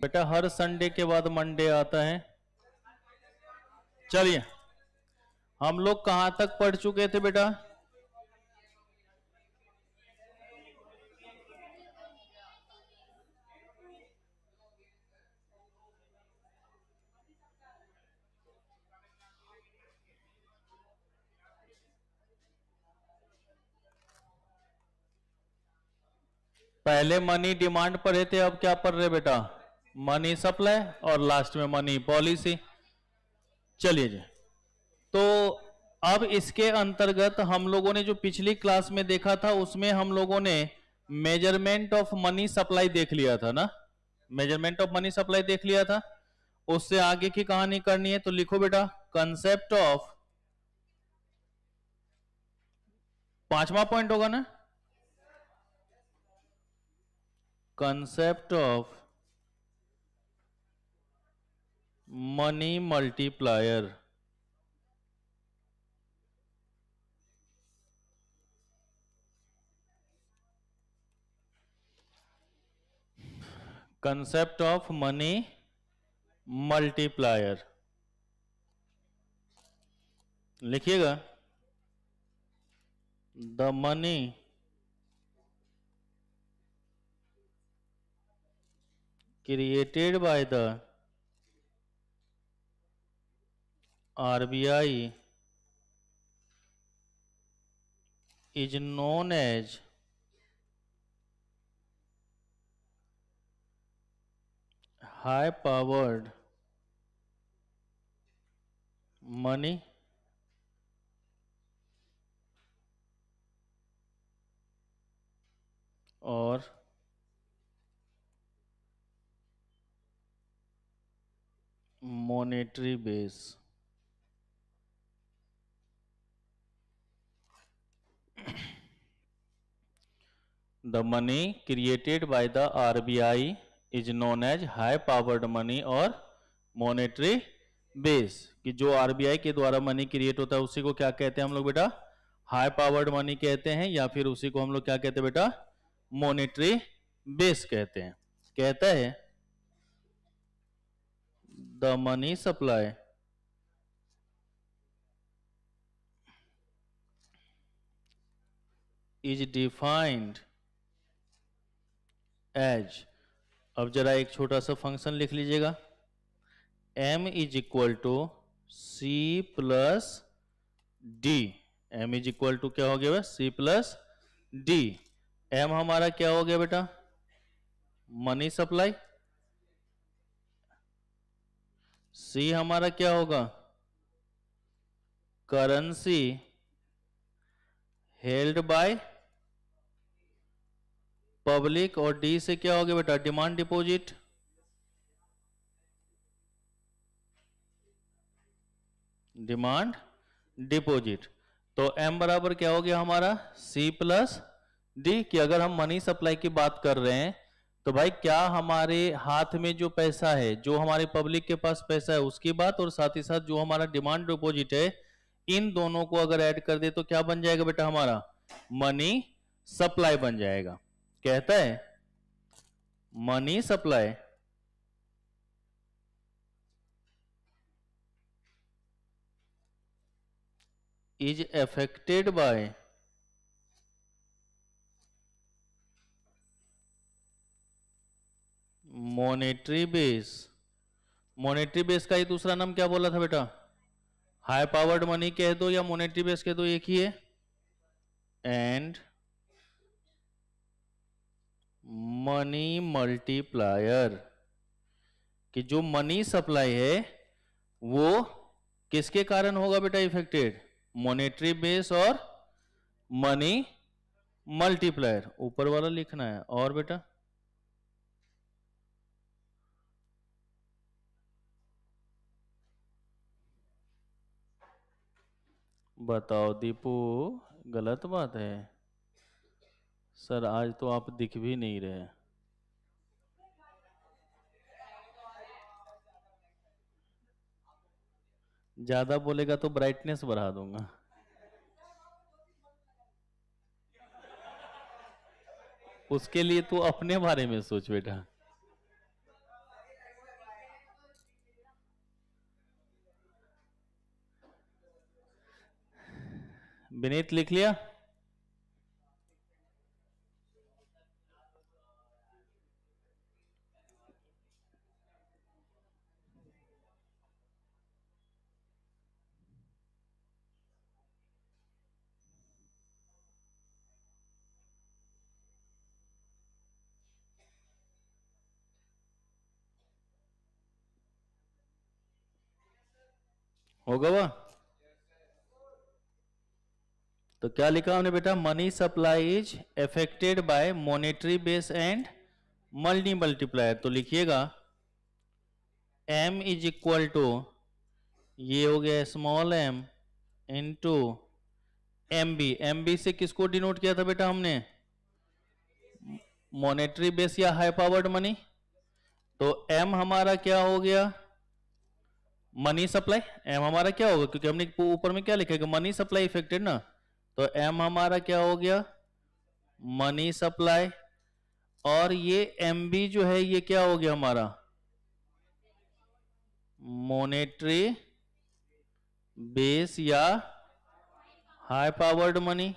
बेटा हर संडे के बाद मंडे आता है। चलिए, हम लोग कहां तक पढ़ चुके थे बेटा? पहले मनी डिमांड पढ़े थे, अब क्या पढ़ रहे बेटा? मनी सप्लाई और लास्ट में मनी पॉलिसी। चलिए जी, तो अब इसके अंतर्गत हम लोगों ने जो पिछली क्लास में देखा था उसमें हम लोगों ने मेजरमेंट ऑफ मनी सप्लाई देख लिया था ना। मेजरमेंट ऑफ मनी सप्लाई देख लिया था। उससे आगे की कहानी करनी है, तो लिखो बेटा कंसेप्ट ऑफ, पांचवा पॉइंट होगा ना, concept of money multiplier. Concept of money multiplier लिखिएगा। The money created by the RBI is known as high powered money और monetary base। The money created by the RBI is known as high powered money और monetary base। कि जो RBI के द्वारा money create होता है उसी को क्या कहते हैं हम लोग बेटा? हाई पावर्ड मनी कहते हैं, या फिर उसी को हम लोग क्या कहते हैं बेटा? मॉनेटरी बेस कहते हैं। कहता है the money supply is defined as, अब जरा एक छोटा सा फंक्शन लिख लीजिएगा, m is equal to C plus D. m is equal to क्या हो गया? सी प्लस डी। m हमारा क्या हो गया बेटा? Money supply. c हमारा क्या होगा? करेंसी हेल्ड बाय पब्लिक, और डी से क्या हो गया बेटा? Demand deposit. Demand deposit. तो m बराबर क्या हो गया हमारा? c plus D. कि अगर हम मनी सप्लाई की बात कर रहे हैं तो भाई क्या हमारे हाथ में जो पैसा है, जो हमारे पब्लिक के पास पैसा है उसकी बात, और साथ ही साथ जो हमारा डिमांड डिपॉजिट है, इन दोनों को अगर ऐड कर दे तो क्या बन जाएगा बेटा? हमारा मनी सप्लाई बन जाएगा। कहता है money supply is affected by monetary base. Monetary base का ही दूसरा नाम क्या बोला था बेटा? हाई पावर्ड मनी कह दो या मॉनेटरी बेस कह दो, एक ही है। एंड मनी मल्टीप्लायर, कि जो मनी सप्लाई है वो किसके कारण होगा बेटा इफेक्टेड? मॉनेटरी बेस और मनी मल्टीप्लायर। ऊपर वाला लिखना है। और बेटा बताओ दीपू, गलत बात है? सर आज तो आप दिख भी नहीं रहे। ज्यादा बोलेगा तो ब्राइटनेस बढ़ा दूंगा। उसके लिए तू अपने बारे में सोच बेटा। विनीत लिख लिया? होगा वह? तो क्या लिखा हमने बेटा? Money supply is affected by monetary base and multi multiplier. तो लिखिएगा m इज इक्वल टू, ये हो गया small m into M B. M B से किसको डिनोट किया था बेटा हमने? मॉनेटरी बेस या हाई पावर्ड मनी। तो m हमारा क्या हो गया? Money supply. m हमारा क्या होगा? क्योंकि हमने ऊपर में क्या लिखेगा? मनी सप्लाई इफेक्टेड ना। तो m हमारा क्या हो गया? Money supply. और ये mb जो है ये क्या हो गया हमारा? मॉनेटरी बेस या हाई पावर्ड मनी।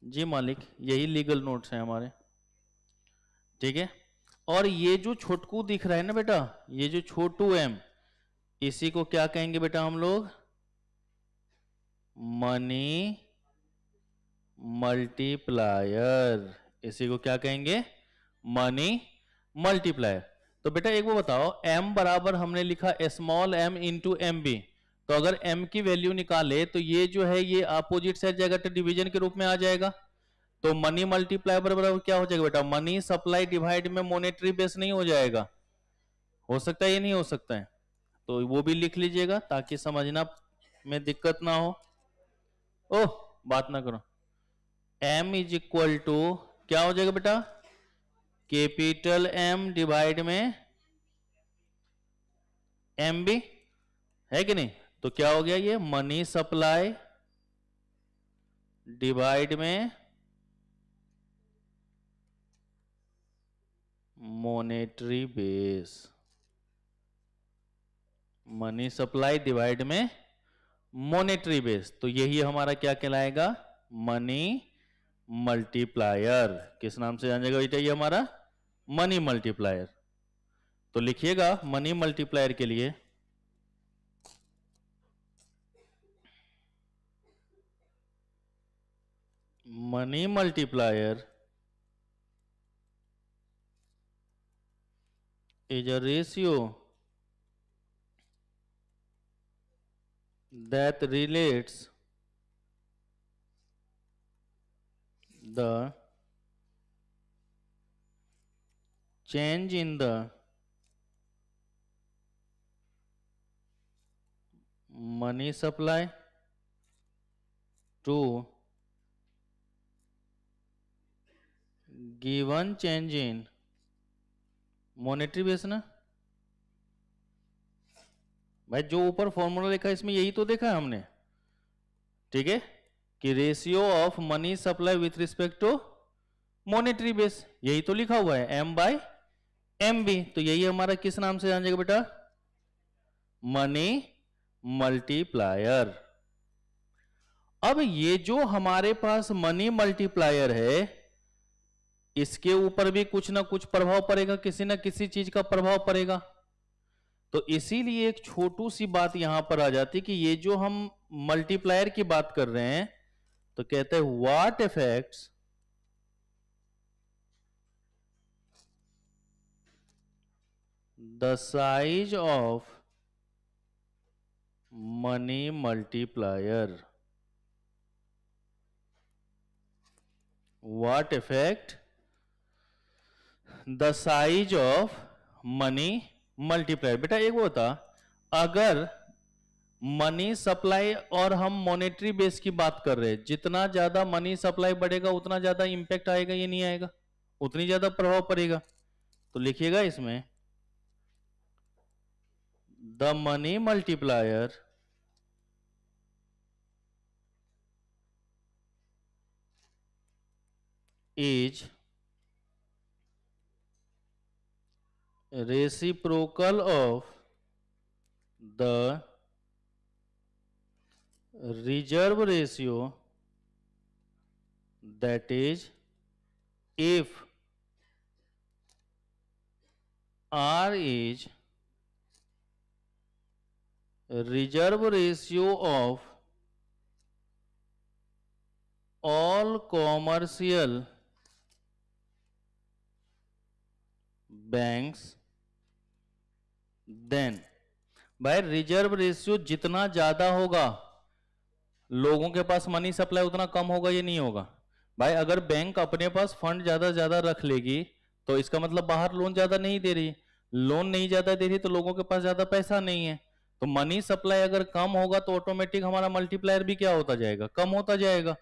जी मालिक, यही लीगल नोट्स हैं हमारे। ठीक है। और ये जो छोटकू दिख रहा है ना बेटा, ये जो छोटू m, इसी को क्या कहेंगे बेटा हम लोग? Money multiplier. इसी को क्या कहेंगे? Money multiplier. तो बेटा एक वो बताओ, m बराबर हमने लिखा small m into M B. तो अगर m की वैल्यू निकाले तो ये जो है ये अपोजिट साइड जाएगा तो डिवीजन के रूप में आ जाएगा। तो मनी मल्टीप्लाई बराबर क्या हो जाएगा बेटा? मनी सप्लाई डिवाइड में मॉनेटरी बेस नहीं हो जाएगा? हो सकता है? ये नहीं हो सकता है? तो वो भी लिख लीजिएगा ताकि समझना में दिक्कत ना हो। ओह, बात ना करो। m इज इक्वल टू क्या हो जाएगा बेटा? कैपिटल M डिवाइड में एम बी, है कि नहीं? तो क्या हो गया? ये मनी सप्लाई डिवाइड में monetary base. Money supply divide में मॉनेटरी बेस। तो यही हमारा क्या कहलाएगा? Money multiplier. किस नाम से जान जाएगा बेटा ये हमारा? Money multiplier. तो लिखिएगा मनी मल्टीप्लायर के लिए money multiplier is a ratio that relates the change in the money supply to given change in monetary base ना। भाई जो ऊपर फॉर्मूला लिखा है इसमें यही तो देखा है हमने। ठीक है, कि ratio of money supply with respect to monetary base, यही तो लिखा हुआ है m बाय एम बी। तो यही हमारा किस नाम से जान जाएगा बेटा? Money multiplier. अब ये जो हमारे पास मनी मल्टीप्लायर है इसके ऊपर भी कुछ ना कुछ प्रभाव पड़ेगा, किसी ना किसी चीज का प्रभाव पड़ेगा। तो इसीलिए एक छोटू सी बात यहां पर आ जाती कि ये जो हम मल्टीप्लायर की बात कर रहे हैं तो कहते हैं what effects the size of money multiplier. What effect the size of money multiplier. बेटा एक वो होता, अगर मनी सप्लाई और हम मॉनेटरी बेस की बात कर रहे हैं, जितना ज्यादा मनी सप्लाई बढ़ेगा उतना ज्यादा इंपैक्ट आएगा, ये नहीं आएगा? उतनी ज्यादा प्रभाव पड़ेगा। तो लिखिएगा इसमें the money multiplier is reciprocal of the reserve ratio, that is if R is reserve ratio of all commercial banks, then भाई रिजर्व रेशियो जितना ज्यादा होगा लोगों के पास मनी सप्लाई उतना कम होगा, ये नहीं होगा भाई। अगर बैंक अपने पास फंड ज्यादा रख लेगी तो इसका मतलब बाहर लोन ज्यादा नहीं दे रही, लोन नहीं ज्यादा दे रही तो लोगों के पास ज्यादा पैसा नहीं है। तो मनी सप्लाई अगर कम होगा तो ऑटोमेटिक हमारा मल्टीप्लायर भी क्या होता जाएगा, कम होता जाएगा।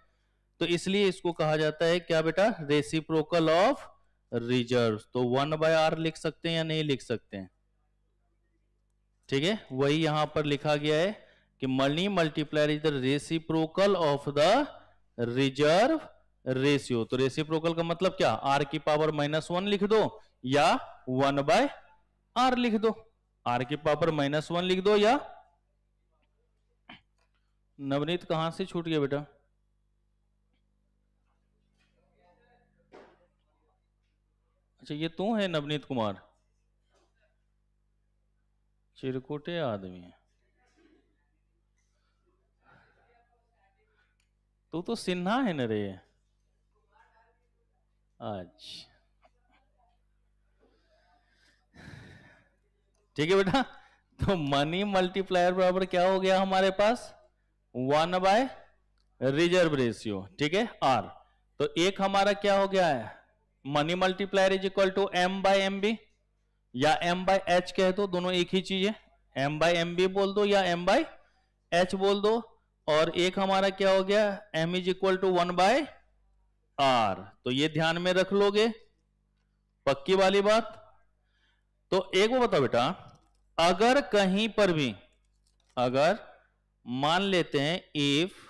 तो इसलिए इसको कहा जाता है क्या बेटा, रेसिप्रोकल ऑफ रिजर्व। तो 1/r लिख सकते हैं या नहीं लिख सकते हैं, ठीक है। वही यहां पर लिखा गया है कि money multiplier is the reciprocal of the reserve ratio. तो रेसिप्रोकल का मतलब क्या, r की पावर -1 लिख दो या 1/r लिख दो। r की पावर -1 लिख दो या, नवनीत कहां से छूट गया बेटा, अच्छा ये तू है नवनीत कुमार, चिरकुटे आदमी है तू, तो सिन्हा है न रे। अच्छा ठीक है बेटा। तो मनी मल्टीप्लायर बराबर क्या हो गया हमारे पास, 1/ रिजर्व रेशियो, ठीक है, r। तो एक हमारा क्या हो गया है, money multiplier is equal to m/mb या m/h कह दो, दोनों एक ही चीज है, m/mb बोल दो या m/h बोल दो। और एक हमारा क्या हो गया, m is equal to 1/r। तो ये ध्यान में रख लोगे, पक्की वाली बात। तो एक वो बताओ बेटा, अगर कहीं पर भी, अगर मान लेते हैं if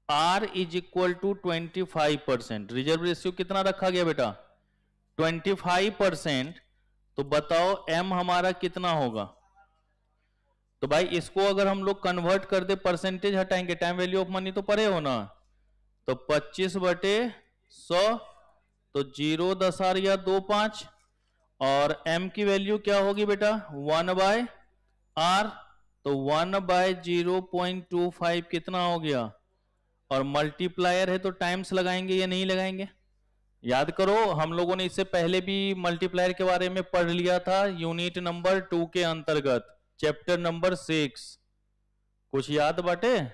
r is equal to 25%, reserve ratio कितना रखा गया बेटा 25%, तो बताओ m हमारा कितना होगा। तो भाई इसको अगर हम लोग कन्वर्ट कर दे, परसेंटेज हटाएंगे, टाइम वैल्यू ऑफ मनी तो परे हो ना, तो 25/100, तो 0 10 या 2 5, और m की वैल्यू क्या होगी बेटा 1/r, तो 1/0.25 कितना हो गया, और मल्टीप्लायर है तो टाइम्स लगाएंगे या नहीं लगाएंगे। याद करो हम लोगों ने इससे पहले भी मल्टीप्लायर के बारे में पढ़ लिया था, यूनिट नंबर 2 के अंतर्गत, चैप्टर नंबर 6, कुछ याद बाटे,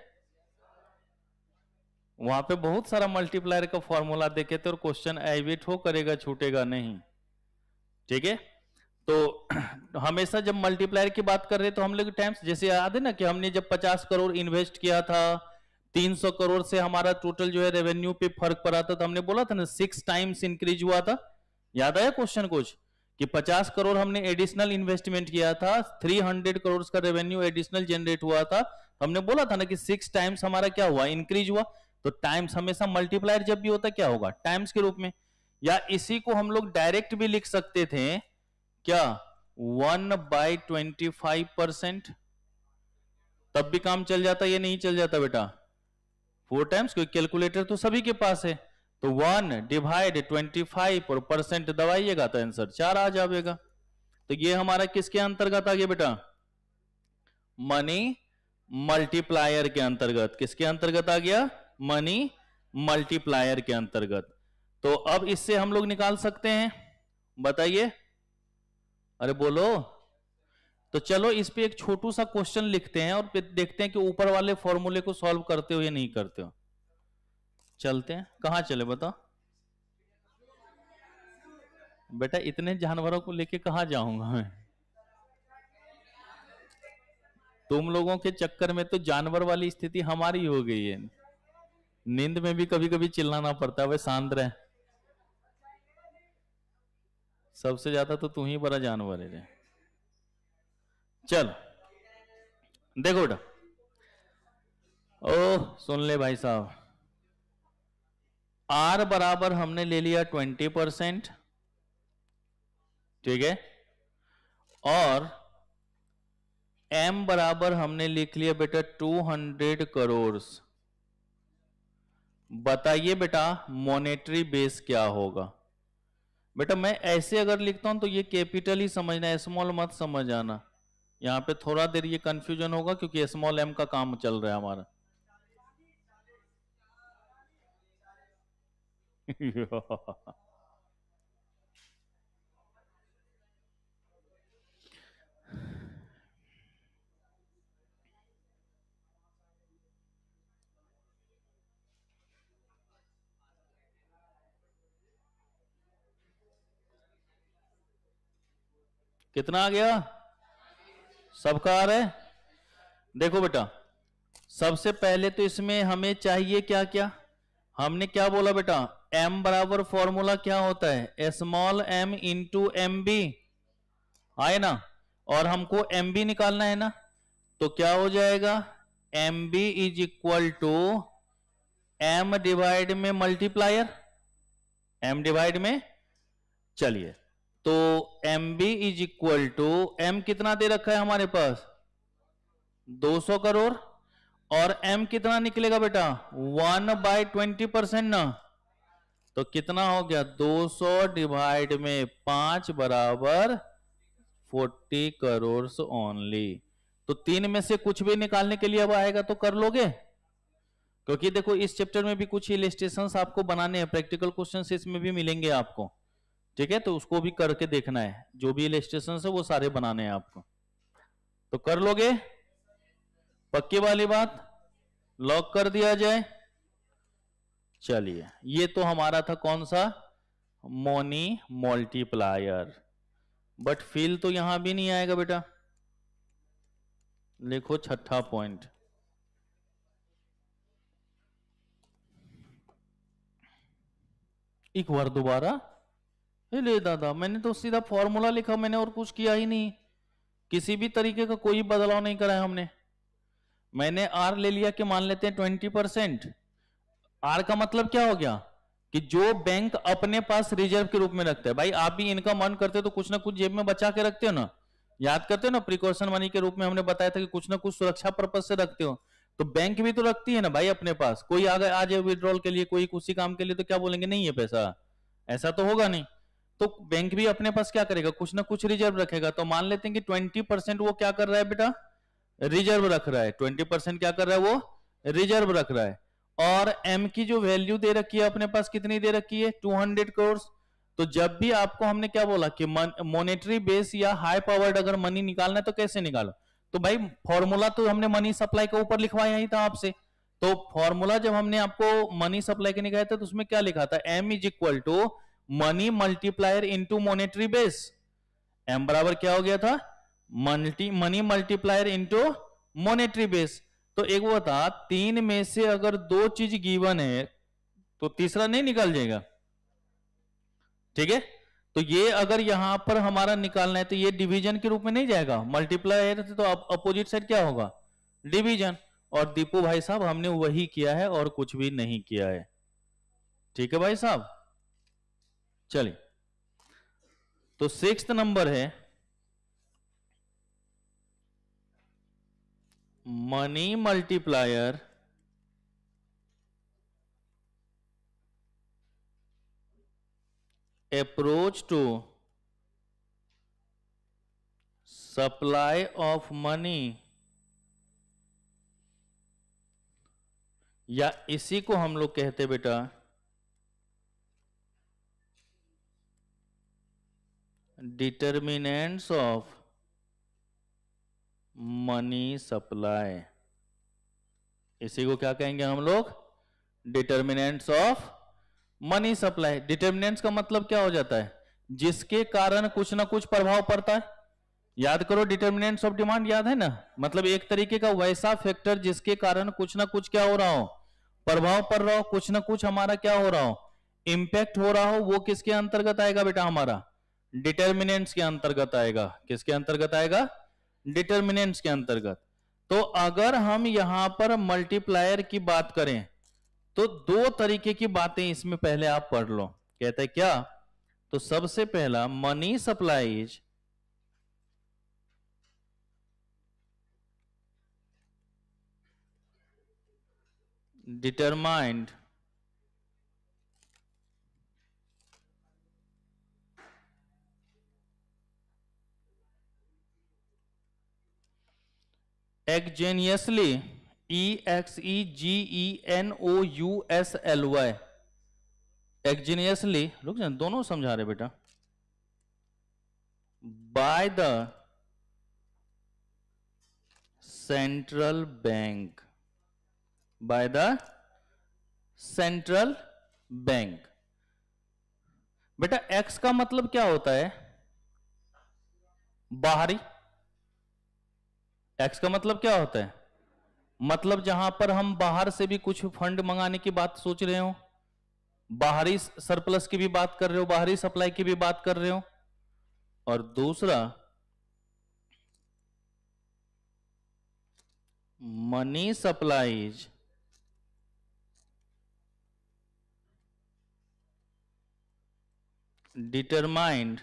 वहां पे बहुत सारा मल्टीप्लायर का फॉर्मूला देखे थे और क्वेश्चन एविट हो करेगा, छूटेगा नहीं, ठीक है। तो हमेशा जब मल्टीप्लायर की बात कर रहे तो हम लोग टाइम्स, जैसे याद है ना कि हमने जब 50 करोड़ इन्वेस्ट किया था, 300 करोड़ से हमारा टोटल जो है रेवेन्यू पे फर्क पड़ा था, तो हमने बोला था ना 6 टाइम्स इंक्रीज हुआ था। याद आया क्वेश्चन कुछ, कि 50 करोड़ हमने एडिशनल इन्वेस्टमेंट किया था, 300 करोड़ का रेवेन्यू एडिशनल जनरेट हुआ था, हमने बोला था ना कि 6 टाइम्स हमारा क्या हुआ, इंक्रीज हुआ। तो टाइम्स हमेशा मल्टीप्लायर जब भी होता क्या होगा, टाइम्स के रूप में। या इसी को हम लोग डायरेक्ट भी लिख सकते थे क्या, 1/25%, तब भी काम चल जाता, ये नहीं चल जाता बेटा 4 टाइम्स, कोई कैलकुलेटर तो सभी के पास है, तो 1/25 और परसेंट दबाइएगा तो आंसर 4 आ जाएगा। तो ये हमारा किसके अंतर्गत आ गया बेटा, मनी मल्टीप्लायर के अंतर्गत। किसके अंतर्गत आ गया, मनी मल्टीप्लायर के अंतर्गत। तो अब इससे हम लोग निकाल सकते हैं, बताइए, अरे बोलो। तो चलो इस पे एक छोटू सा क्वेश्चन लिखते हैं और फिर देखते हैं कि ऊपर वाले फॉर्मूले को सॉल्व करते हो या नहीं करते हो। चलते हैं, कहां चले बताओ बेटा, इतने जानवरों को लेके कहां जाऊंगा मैं, तुम लोगों के चक्कर में तो जानवर वाली स्थिति हमारी हो गई है, नींद में भी कभी कभी चिल्लाना पड़ता है, वे शांत रहे, सबसे ज्यादा तो तू ही बड़ा जानवर है रे। चल देखो बेटा, ओह सुन ले भाई साहब, R बराबर हमने ले लिया 20%, ठीक है, और m बराबर हमने लिख लिया बेटा 200 करोड़। बताइए बेटा मॉनेटरी बेस क्या होगा। बेटा मैं ऐसे अगर लिखता हूं तो ये कैपिटल ही समझना, स्मॉल मत समझ आना। यहां पे थोड़ा देर ये कंफ्यूजन होगा क्योंकि स्मॉल m का काम चल रहा है हमारा। कितना आ गया? सबका आ रहा है? देखो बेटा सबसे पहले तो इसमें हमें चाहिए क्या क्या। हमने क्या बोला बेटा, m बराबर फॉर्मूला क्या होता है, small m into M B, आए ना। और हमको एम बी निकालना है ना, तो क्या हो जाएगा, M B is equal to m divide में मल्टीप्लायर, m डिवाइड में। चलिए तो M B is equal to m कितना दे रखा है हमारे पास 200 करोड़, और m कितना निकलेगा बेटा 1/20% ना, तो कितना हो गया 200 डिवाइड में 5 बराबर 40 करोड़ ओनली। तो तीन में से कुछ भी निकालने के लिए अब आएगा तो कर लोगे, क्योंकि देखो इस चैप्टर में भी कुछ इलस्ट्रेशंस आपको बनाने हैं, प्रैक्टिकल क्वेश्चंस इसमें भी मिलेंगे आपको, ठीक है। तो उसको भी करके देखना है, जो भी इलस्ट्रेशंस है वो सारे बनाने हैं आपको, तो कर लोगे, पक्की वाली बात, लॉक कर दिया जाए। चलिए ये तो हमारा था कौन सा, मोनी मल्टीप्लायर। बट फील तो यहां भी नहीं आएगा बेटा, लिखो छठा पॉइंट। एक बार दोबारा, ले दादा मैंने तो सीधा फॉर्मूला लिखा, मैंने और कुछ किया ही नहीं, किसी भी तरीके का कोई बदलाव नहीं करा है हमने। मैंने आर ले लिया कि मान लेते हैं 20%। आर का मतलब क्या हो गया कि जो बैंक अपने पास रिजर्व के रूप में रखता है। भाई आप भी इनका मन करते तो कुछ ना कुछ जेब में बचा के रखते हो ना, याद करते हो ना, प्रिकॉशन मनी के रूप में हमने बताया था कि कुछ ना कुछ सुरक्षा पर्पज से रखते हो, तो बैंक भी तो रखती है ना भाई अपने पास। कोई आ जाए विड्रॉल के लिए, कोई उसी काम के लिए, तो क्या बोलेंगे नहीं है पैसा, ऐसा तो होगा नहीं। तो बैंक भी अपने पास क्या करेगा, कुछ ना कुछ रिजर्व रखेगा। तो मान लेते हैं कि 20% वो क्या कर रहा है बेटा, रिजर्व रख रहा है। 20% क्या कर रहा है, वो रिजर्व रख रहा है। और एम की जो वैल्यू दे रखी है अपने पास, कितनी दे रखी है 200 करोड़। तो जब भी आपको हमने क्या बोला कि मॉनेटरी बेस या हाई पावर्ड अगर मनी निकालना है तो कैसे निकालो, तो भाई फॉर्मूला तो हमने मनी सप्लाई के ऊपर लिखवाया ही था आपसे। तो फॉर्मूला जब हमने आपको मनी सप्लाई के निकाला था तो उसमें क्या लिखा था, M is equal to money multiplier into monetary base. M बराबर क्या हो गया था, money multiplier into monetary base. तो एक वो था, तीन में से अगर दो चीज गिवन है तो तीसरा नहीं निकल जाएगा, ठीक है। तो ये अगर यहां पर हमारा निकालना है तो ये डिवीजन के रूप में नहीं जाएगा, मल्टीप्लायर तो अपोजिट साइड क्या होगा, डिवीजन। और दीपू भाई साहब हमने वही किया है और कुछ भी नहीं किया है, ठीक है भाई साहब। चलिए तो 6th नंबर है money multiplier approach to supply of money, या इसी को हम लोग कहते बेटा डिटर्मिनेंट्स ऑफ मनी सप्लाई। इसी को क्या कहेंगे हम लोग, determinants of money supply. Determinants का मतलब क्या हो जाता है, जिसके कारण कुछ ना कुछ प्रभाव पड़ता है। याद करो डिटर्मिनेंट्स ऑफ डिमांड, याद है ना, मतलब एक तरीके का वैसा फैक्टर जिसके कारण कुछ ना कुछ क्या हो रहा हो, प्रभाव पड़ रहा हो, कुछ ना कुछ हमारा क्या हो रहा हो, इंपैक्ट हो रहा हो, वो किसके अंतर्गत आएगा बेटा, हमारा डिटर्मिनेंट्स के अंतर्गत आएगा। किसके अंतर्गत आएगा, डिटर्मिनेंट्स के अंतर्गत। तो अगर हम यहां पर मल्टीप्लायर की बात करें तो दो तरीके की बातें इसमें पहले आप पढ़ लो। कहते हैं क्या, तो सबसे पहला money supply is determined exgeniously, exegenously, exgeniously, रुक जाए दोनों समझा रहे बेटा, by the central bank, by the central bank। बेटा x का मतलब क्या होता है? बाहरी। x का मतलब क्या होता है? मतलब जहां पर हम बाहर से भी कुछ फंड मंगाने की बात सोच रहे हो, बाहरी सरप्लस की भी बात कर रहे हो, बाहरी सप्लाई की भी बात कर रहे हो। और दूसरा money supplies determined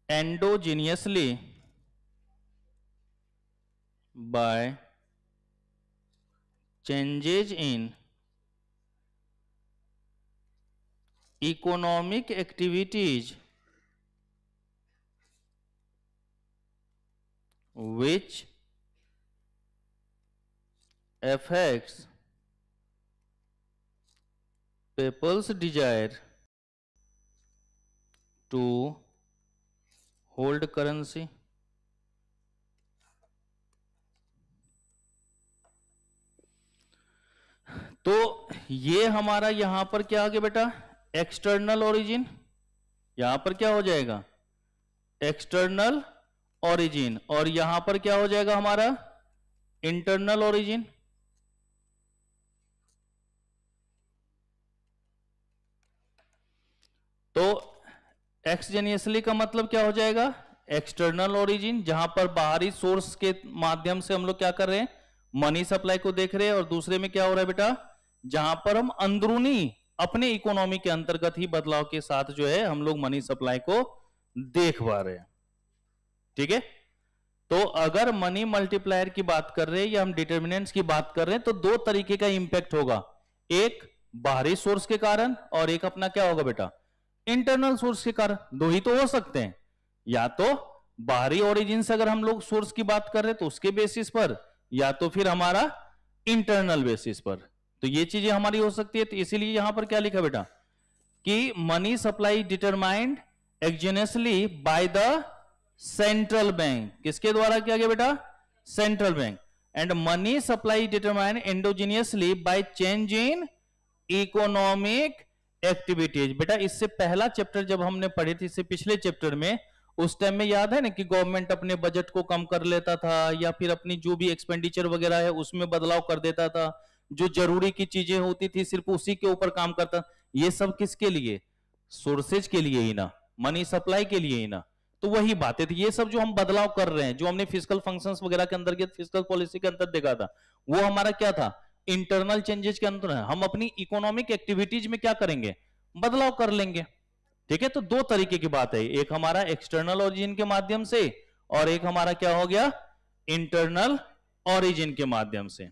endogenously by changes in economic activities which affects people's desire to hold currency। तो ये हमारा यहां पर क्या आ गया बेटा? External origin. यहां पर क्या हो जाएगा? External origin. और यहां पर क्या हो जाएगा हमारा? Internal origin. तो एक्सजेनियसली का मतलब क्या हो जाएगा? एक्सटर्नल ओरिजिन, जहां पर बाहरी सोर्स के माध्यम से हम लोग क्या कर रहे हैं? मनी सप्लाई को देख रहे हैं। और दूसरे में क्या हो रहा है बेटा? जहां पर हम अंदरूनी अपने इकोनॉमी के अंतर्गत ही बदलाव के साथ जो है हम लोग मनी सप्लाई को देख पा रहे हैं। ठीक है? तो अगर मनी मल्टीप्लायर की बात कर रहे हैं या हम डिटर्मिनेंट्स की बात कर रहे हैं, तो दो तरीके का इंपैक्ट होगा। एक बाहरी सोर्स के कारण और एक अपना क्या होगा बेटा? इंटरनल सोर्स के कारण। दो ही तो हो सकते हैं, या तो बाहरी ओरिजिन से अगर हम लोग सोर्स की बात कर रहे हैं तो उसके बेसिस पर, या तो फिर हमारा इंटरनल बेसिस पर। तो ये चीजें हमारी हो सकती है। तो इसीलिए यहां पर क्या लिखा बेटा कि money supply determined exogenously by the central bank. किसके द्वारा किया गया बेटा? Central bank. And money supply determined endogenously by change in economic activities. बेटा इससे पहला चैप्टर जब हमने पढ़े थे, इससे पिछले चैप्टर में, उस टाइम में याद है ना कि गवर्नमेंट अपने बजट को कम कर लेता था या फिर अपनी जो भी एक्सपेंडिचर वगैरह है उसमें बदलाव कर देता था। जो जरूरी की चीजें होती थी सिर्फ उसी के ऊपर काम करता। ये सब किसके लिए? सोर्सेज के लिए ही ना, मनी सप्लाई के लिए ही ना। तो वही बातें थी। ये सब जो हम बदलाव कर रहे हैं, जो हमने फिजिकल फंक्शंस वगैरह के अंदर, फिजिकल पॉलिसी के अंदर देखा था, वो हमारा क्या था? इंटरनल चेंजेस के अंदर है। हम अपनी इकोनॉमिक एक्टिविटीज में क्या करेंगे? बदलाव कर लेंगे। ठीक है? तो दो तरीके की बात है, एक हमारा एक्सटर्नल ओरिजिन के माध्यम से और एक हमारा क्या हो गया? इंटरनल ओरिजिन के माध्यम से।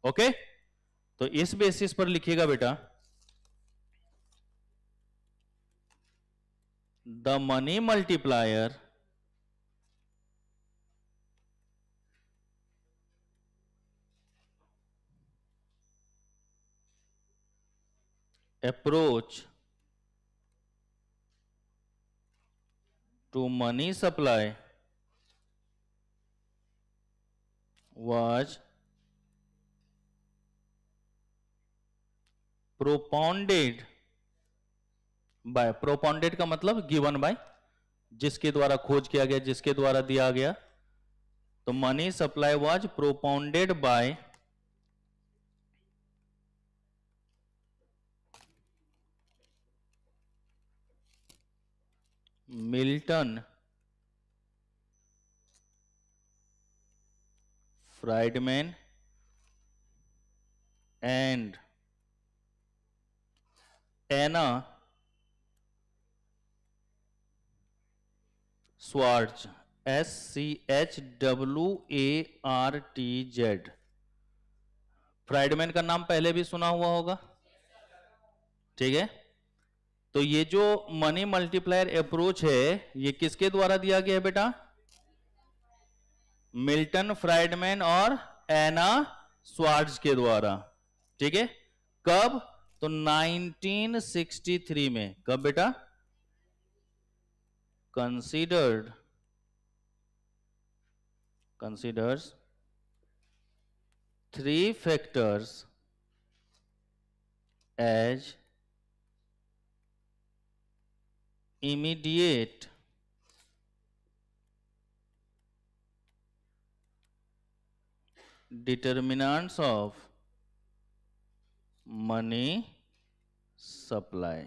ओके? तो इस बेसिस पर लिखिएगा बेटा, the money multiplier approach to money supply was propounded by, propounded का मतलब given by, जिसके द्वारा खोज किया गया, जिसके द्वारा दिया गया। तो money supply was propounded by Milton Friedman and Anna Schwartz. SCHWARTZ। Friedman का नाम पहले भी सुना हुआ होगा, ठीक है। तो ये जो मनी मल्टीप्लायर अप्रोच है ये किसके द्वारा दिया गया है बेटा? मिल्टन फ्राइडमैन और एना स्वार्ट्ज के द्वारा, ठीक है। कब? तो 1963 में। कब बेटा? considers 3 factors as immediate determinants of money supply.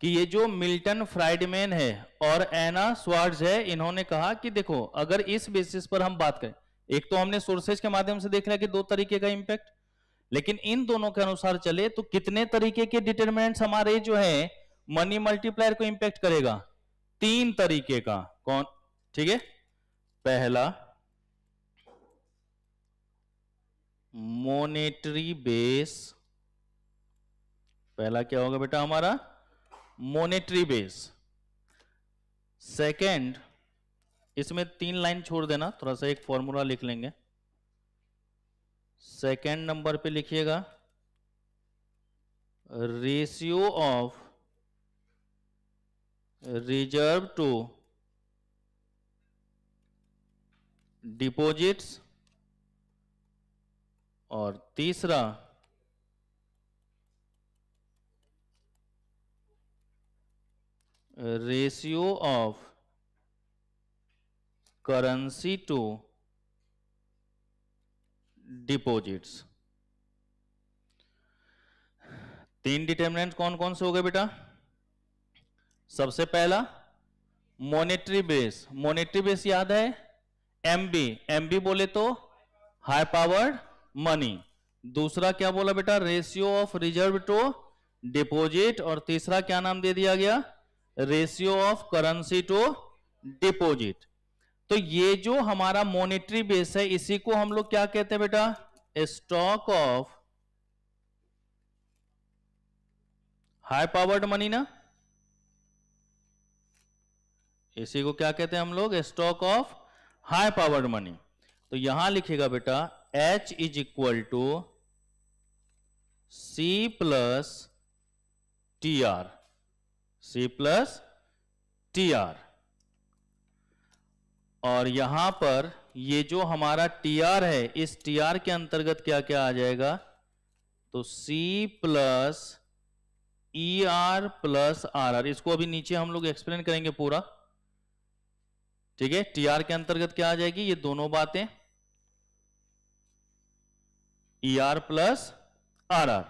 कि ये जो मिल्टन फ्राइडमैन है और एना स्वार्ट्ज है, इन्होंने कहा कि देखो अगर इस बेसिस पर हम बात करें, एक तो हमने सोर्सेज के माध्यम से देख लिया कि 2 तरीके का इंपैक्ट, लेकिन इन दोनों के अनुसार चले तो कितने तरीके के डिटरमिनेंट्स हमारे जो है मनी मल्टीप्लायर को इंपैक्ट करेगा? 3 तरीके का। कौन? ठीक है, पहला मॉनेटरी बेस। पहला क्या होगा बेटा हमारा? Monetary base. सेकंड, इसमें 3 लाइन छोड़ देना, थोड़ा सा एक फॉर्मूला लिख लेंगे। सेकंड नंबर पे लिखिएगा ratio of reserve to deposits, और तीसरा ratio of currency to deposits. 3 determinant कौन कौन से हो गए बेटा? सबसे पहला मॉनेटरी बेस। मॉनेटरी बेस याद है? एमबी। एमबी बोले तो हाई पावर्ड मनी। दूसरा क्या बोला बेटा? Ratio of reserve to deposit. और तीसरा क्या नाम दे दिया गया? Ratio of currency to deposit. तो ये जो हमारा मॉनेटरी बेस है इसी को हम लोग क्या कहते हैं बेटा? Stock of high powered money ना। इसी को क्या कहते हैं हम लोग? Stock of high powered money. तो यहां लिखेगा बेटा H is equal to C plus TR। C plus TR। और यहां पर ये जो हमारा TR है, इस TR के अंतर्गत क्या क्या आ जाएगा? तो C plus ER plus RR। इसको अभी नीचे हम लोग एक्सप्लेन करेंगे पूरा, ठीक है। TR के अंतर्गत क्या आ जाएगी? ये दोनों बातें, ER प्लस RR।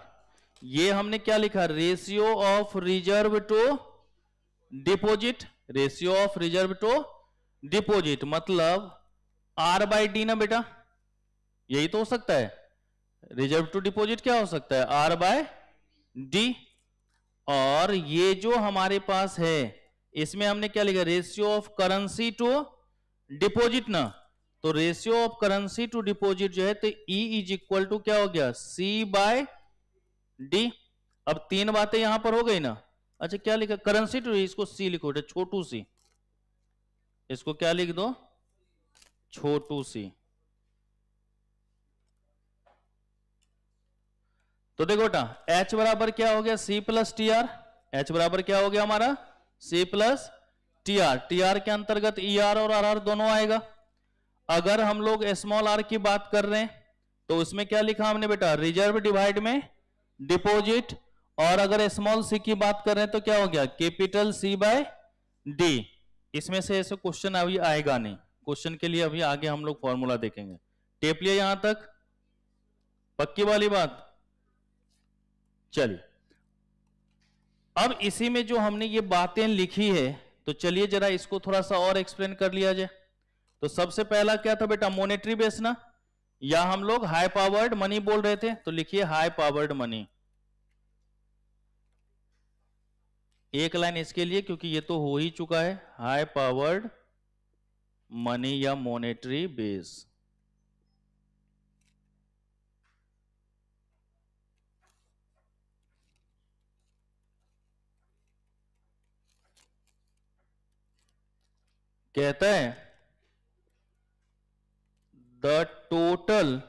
ये हमने क्या लिखा? Ratio of reserve to deposit. Ratio of reserve to deposit मतलब R/D ना बेटा, यही तो हो सकता है। रिजर्व टू डिपॉजिट क्या हो सकता है? R/D। और ये जो हमारे पास है इसमें हमने क्या लिखा? Ratio of currency to deposit ना। तो ratio of currency to deposit जो है तो E इज इक्वल टू क्या हो गया? C/D। अब 3 बातें यहां पर हो गई ना। अच्छा क्या लिखा? करेंसी टू, इसको C लिखो, छोटू सी। इसको क्या लिख दो? छोटू सी। तो देखो बेटा H बराबर क्या हो गया? C plus TR। H बराबर क्या हो गया हमारा? C plus TR। TR के अंतर्गत ER और RR दोनों आएगा। अगर हम लोग स्मॉल r की बात कर रहे हैं तो उसमें क्या लिखा हमने बेटा? रिजर्व डिवाइड में डिपॉजिट। और अगर स्मॉल c की बात कर रहे हैं तो क्या हो गया? Capital C/D। इसमें से ऐसे क्वेश्चन अभी आएगा नहीं, क्वेश्चन के लिए अभी आगे हम लोग फॉर्मूला देखेंगे। टेप लिया यहां तक? पक्की वाली बात? चलिए अब इसी में जो हमने ये बातें लिखी है तो चलिए जरा इसको थोड़ा सा और एक्सप्लेन कर लिया जाए। तो सबसे पहला क्या था बेटा? मॉनेटरी बेस ना, या हम लोग हाई पावर्ड मनी बोल रहे थे, तो लिखिए हाई पावर्ड मनी। एक लाइन इसके लिए क्योंकि ये तो हो ही चुका है, हाई पावर्ड मनी या मॉनेटरी बेस। कहता है the total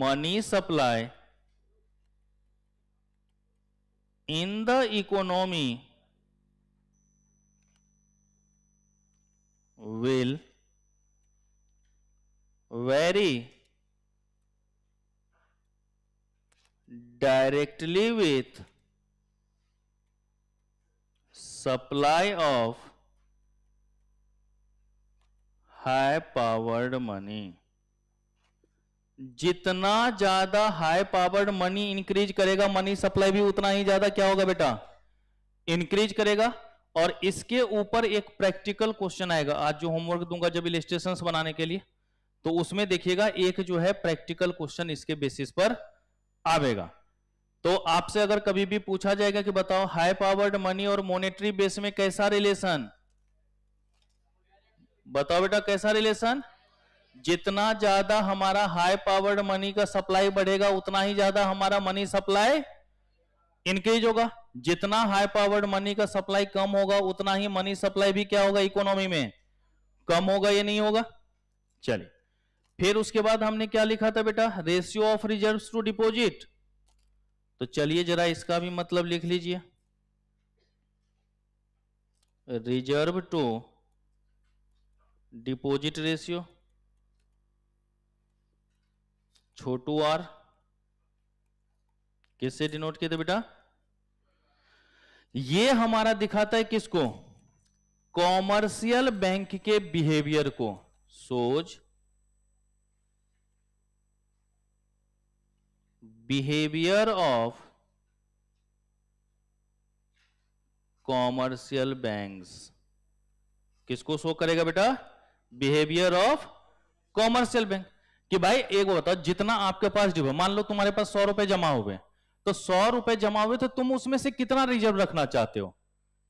money supply in the economy will vary directly with supply of high powered money। जितना ज्यादा हाई पावर्ड मनी इंक्रीज करेगा, मनी सप्लाई भी उतना ही ज्यादा क्या होगा बेटा, इंक्रीज करेगा। और इसके ऊपर एक प्रैक्टिकल क्वेश्चन आएगा आज जो होमवर्क दूंगा जब इलस्ट्रेशंस बनाने के लिए, तो उसमें देखिएगा एक जो है प्रैक्टिकल क्वेश्चन इसके बेसिस पर आवेगा। तो आपसे अगर कभी भी पूछा जाएगा कि बताओ हाई पावर्ड मनी और मॉनेटरी बेस में कैसा रिलेशन, बताओ बेटा कैसा रिलेशन। जितना ज्यादा हमारा हाई पावर्ड मनी का सप्लाई बढ़ेगा उतना ही ज्यादा हमारा मनी सप्लाई इंक्रीज होगा। जितना हाई पावर्ड मनी का सप्लाई कम होगा उतना ही मनी सप्लाई भी क्या होगा, इकोनॉमी में कम होगा, ये नहीं होगा। चलिए फिर उसके बाद हमने क्या लिखा था बेटा, ratio of reserves to deposit. तो चलिए जरा इसका भी मतलब लिख लीजिए, रिजर्व टू डिपॉजिट रेशियो छोटू आर किससे डिनोट किए थे बेटा, ये हमारा दिखाता है किसको, कॉमर्शियल बैंक के बिहेवियर को। सोज बिहेवियर ऑफ कॉमर्शियल बैंक्स, किसको शो करेगा बेटा, बिहेवियर ऑफ कॉमर्शियल बैंक। कि भाई एक बताओ, जितना आपके पास डिपो, मान लो तुम्हारे पास 100 रुपए जमा हुए, तो 100 रुपए जमा हुए तो तुम उसमें से कितना रिजर्व रखना चाहते हो,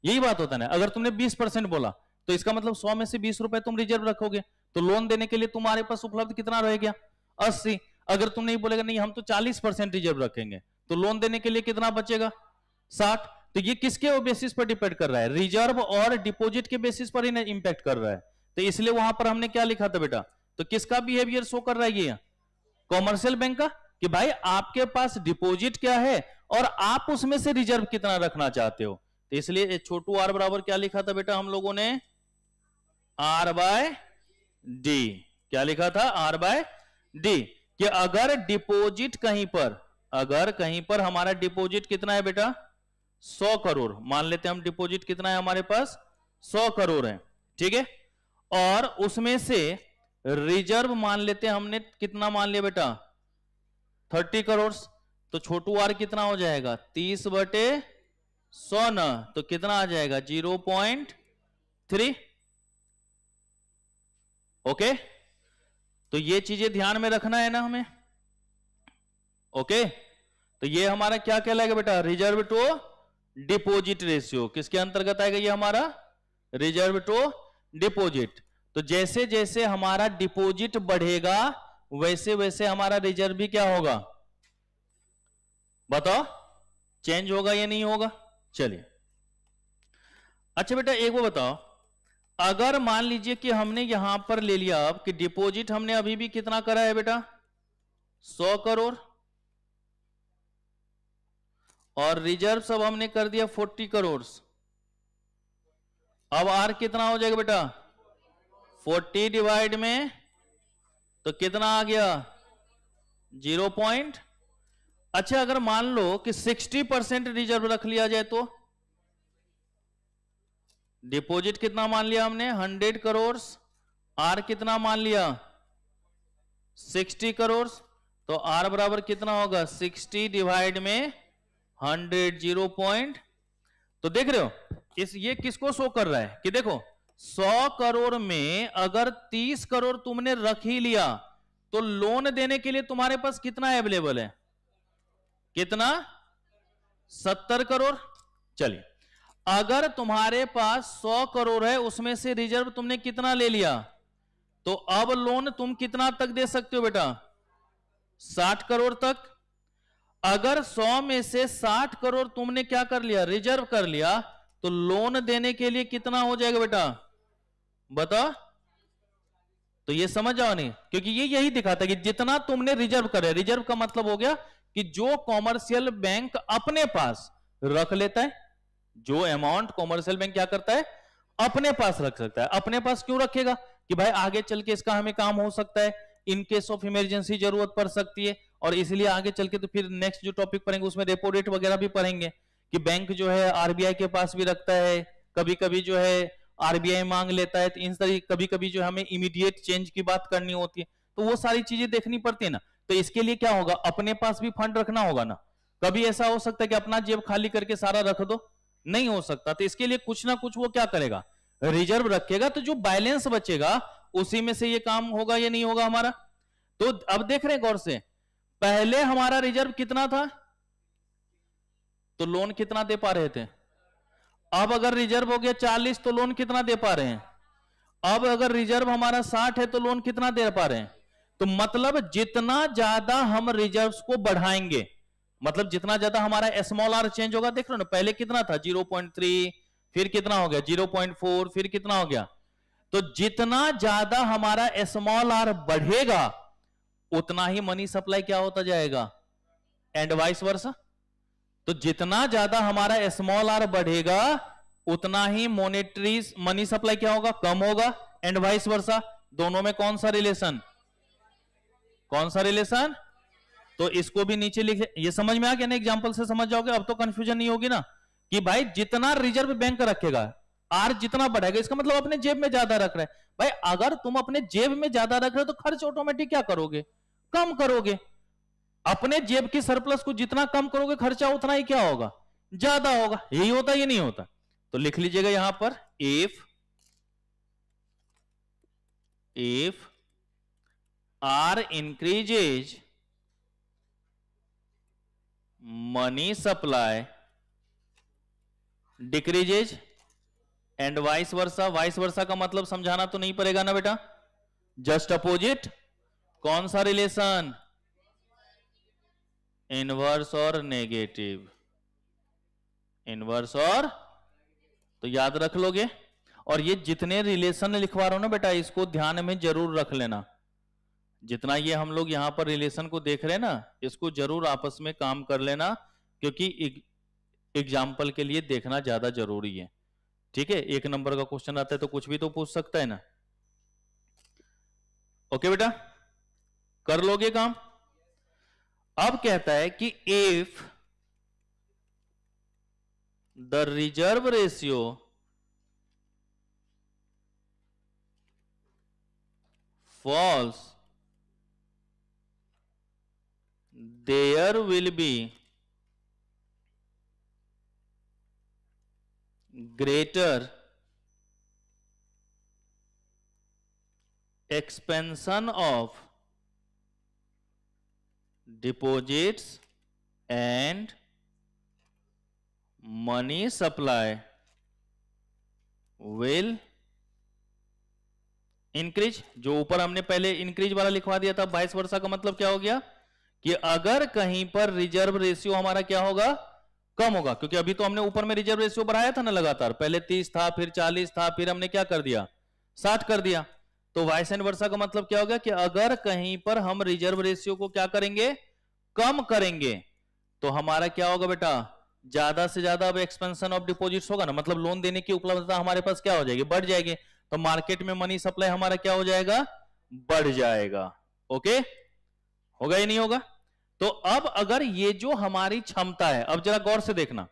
यही बात होता है ना। अगर तुमने 20% बोला तो इसका मतलब 100 में से 20 रुपए तुम रिजर्व रखोगे, तो लोन देने के लिए तुम्हारे पास उपलब्ध कितना रह गया, 80। अगर तुम नहीं बोलेगा नहीं हम तो 40% रिजर्व रखेंगे, तो लोन देने के लिए कितना बचेगा, 60। तो ये किसके बेसिस पर डिपेंड कर रहा है, रिजर्व और डिपॉजिट के बेसिस पर ही इंपैक्ट कर रहा है। तो इसलिए वहां पर हमने क्या लिखा था बेटा, तो किसका बिहेवियर शो कर रहा है, ये कॉमर्शियल बैंक का, कि भाई आपके पास डिपॉजिट क्या है और आप उसमें से रिजर्व कितना रखना चाहते हो। तो इसलिए छोटू आर बराबर क्या लिखा था बेटा हम लोगों ने, आर बाय डी। क्या लिखा था, आर बाय डी। कि अगर डिपॉजिट कहीं पर, अगर कहीं पर हमारा डिपॉजिट कितना है बेटा, 100 करोड़ मान लेते हैं हम, डिपॉजिट कितना है हमारे पास, 100 करोड़ है, ठीक है। और उसमें से रिजर्व मान लेते हैं हमने, कितना मान लिया बेटा, 30 करोड़। तो छोटू आर कितना हो जाएगा, 30/100 न, तो कितना आ जाएगा 0.3। ओके, तो ये चीजें ध्यान में रखना है ना हमें। ओके, तो ये हमारा क्या कहलाएगा बेटा, रिजर्व टू डिपॉजिट रेशियो। किसके अंतर्गत आएगा ये हमारा, रिजर्व टू डिपॉजिट। तो जैसे जैसे हमारा डिपॉजिट बढ़ेगा वैसे वैसे हमारा रिजर्व भी क्या होगा, बताओ चेंज होगा या नहीं होगा। चलिए अच्छा बेटा एक वो बताओ, अगर मान लीजिए कि हमने यहां पर ले लिया अब कि डिपॉजिट हमने अभी भी कितना करा है बेटा, 100 करोड़, और रिजर्व सब हमने कर दिया 40 करोड़। अब आर कितना हो जाएगा बेटा, 40 डिवाइड में तो कितना आ गया, 0. अच्छा अगर मान लो कि 60% रिजर्व रख लिया जाए तो, डिपॉजिट कितना मान लिया हमने 100 करोड़, आर कितना मान लिया 60 करोड़, तो आर बराबर कितना होगा 60 डिवाइड में 100, 0. तो देख रहे हो ये किसको शो कर रहा है कि देखो 100 करोड़ में अगर 30 करोड़ तुमने रख ही लिया तो लोन देने के लिए तुम्हारे पास कितना अवेलेबल है, कितना 70 करोड़। चलिए अगर तुम्हारे पास 100 करोड़ है, उसमें से रिजर्व तुमने कितना ले लिया, तो अब लोन तुम कितना तक दे सकते हो बेटा, 60 करोड़ तक। अगर 100 में से 60 करोड़ तुमने क्या कर लिया, रिजर्व कर लिया, तो लोन देने के लिए कितना हो जाएगा बेटा, बताओ। तो ये समझ जाओ नहीं, क्योंकि ये यही दिखाता है कि जितना तुमने रिजर्व करे, रिजर्व का मतलब हो गया कि जो कॉमर्शियल बैंक अपने पास रख लेता है, जो अमाउंट कॉमर्शियल बैंक क्या करता है, अपने पास रख सकता है। अपने पास क्यों रखेगा, कि भाई आगे चल के इसका हमें काम हो सकता है, इन केस ऑफ इमरजेंसी जरूरत पड़ सकती है, और इसलिए आगे चल के तो फिर नेक्स्ट जो टॉपिक पढ़ेंगे उसमें रेपो रेट वगैरह भी पढ़ेंगे कि बैंक जो है आरबीआई के पास भी रखता है, कभी कभी जो है आरबीआई मांग लेता है, तो इन सारी कभी कभी जो हमें इमीडिएट चेंज की बात करनी होती है, तो वो सारी चीजें देखनी पड़ती है ना। तो इसके लिए क्या होगा, अपने पास भी फंड रखना होगा ना। कभी ऐसा हो सकता है कि अपना जेब खाली करके सारा रख दो, नहीं हो सकता। तो इसके लिए कुछ ना कुछ वो क्या करेगा, रिजर्व रखेगा, तो जो बैलेंस बचेगा उसी में से ये काम होगा या नहीं होगा हमारा। तो अब देख रहे हैं गौर से, पहले हमारा रिजर्व कितना था, तो लोन कितना दे पा रहे थे। अब अगर रिजर्व हो गया 40, तो लोन कितना दे पा रहे हैं। अब अगर रिजर्व हमारा 60 है, तो लोन कितना दे पा रहे हैं। तो मतलब जितना ज्यादा हम रिजर्व्स को बढ़ाएंगे, मतलब जितना ज्यादा हमारा स्मॉल आर चेंज होगा, देख लो ना, पहले कितना था 0.3, फिर कितना हो गया 0.4, फिर कितना हो गया। तो जितना ज्यादा हमारा स्मॉल आर बढ़ेगा, उतना ही मनी सप्लाई क्या होता जाएगा, एंड वाइस वर्सा। तो जितना ज्यादा हमारा स्मॉल आर बढ़ेगा, उतना ही मॉनेटरी मनी सप्लाई क्या होगा, कम होगा, एंड वाइस वर्सा। दोनों में कौन सा रिलेशन, कौन सा रिलेशन। तो इसको भी नीचे लिखे, ये समझ में आ गया ना, एग्जांपल से समझ जाओगे, अब तो कंफ्यूजन नहीं होगी ना, कि भाई जितना रिजर्व बैंक रखेगा, आर जितना बढ़ेगा, इसका मतलब अपने जेब में ज्यादा रख रहे हैं। भाई अगर तुम अपने जेब में ज्यादा रख रहे हो, तो खर्च ऑटोमेटिक क्या करोगे, कम करोगे। अपने जेब की सरप्लस को जितना कम करोगे, खर्चा उतना ही क्या होगा, ज्यादा होगा। यही होता ये नहीं होता। तो लिख लीजिएगा यहां पर, if r increases money supply decreases and vice versa. Vice versa का मतलब समझाना तो नहीं पड़ेगा ना बेटा, जस्ट अपोजिट। कौन सा रिलेशन, इनवर्स और नेगेटिव, इनवर्स और, तो याद रख लोगे। और ये जितने रिलेशन लिखवा रहा हूं ना बेटा, इसको ध्यान में जरूर रख लेना। जितना ये हम लोग यहां पर रिलेशन को देख रहे हैं ना, इसको जरूर आपस में काम कर लेना, क्योंकि एग्जाम्पल के लिए देखना ज्यादा जरूरी है। ठीक है, 1 नंबर का क्वेश्चन आता है तो कुछ भी तो पूछ सकता है ना। ओके बेटा, कर लोगे काम। अब कहता है कि if the reserve ratio falls, there will be greater expansion of deposits and money supply will increase। जो ऊपर हमने पहले इंक्रीज वाला लिखवा दिया था, वाइस वर्सा का मतलब क्या हो गया, कि अगर कहीं पर रिजर्व रेशियो हमारा क्या होगा, कम होगा। क्योंकि अभी तो हमने ऊपर में रिजर्व रेशियो बढ़ाया था ना लगातार, पहले 30 था, फिर 40 था, फिर हमने क्या कर दिया, 60 कर दिया। तो वाइस एंड वर्सा का मतलब क्या होगा, कि अगर कहीं पर हम रिजर्व रेशियो को क्या करेंगे, कम करेंगे, तो हमारा क्या होगा बेटा, ज्यादा से ज्यादा अब एक्सपेंशन ऑफ डिपॉजिट्स होगा ना, मतलब लोन देने की उपलब्धता हमारे पास क्या हो जाएगी, बढ़ जाएगी। तो मार्केट में मनी सप्लाई हमारा क्या हो जाएगा, बढ़ जाएगा। ओके, होगा या नहीं होगा। तो अब अगर ये जो हमारी क्षमता है, अब जरा गौर से देखना,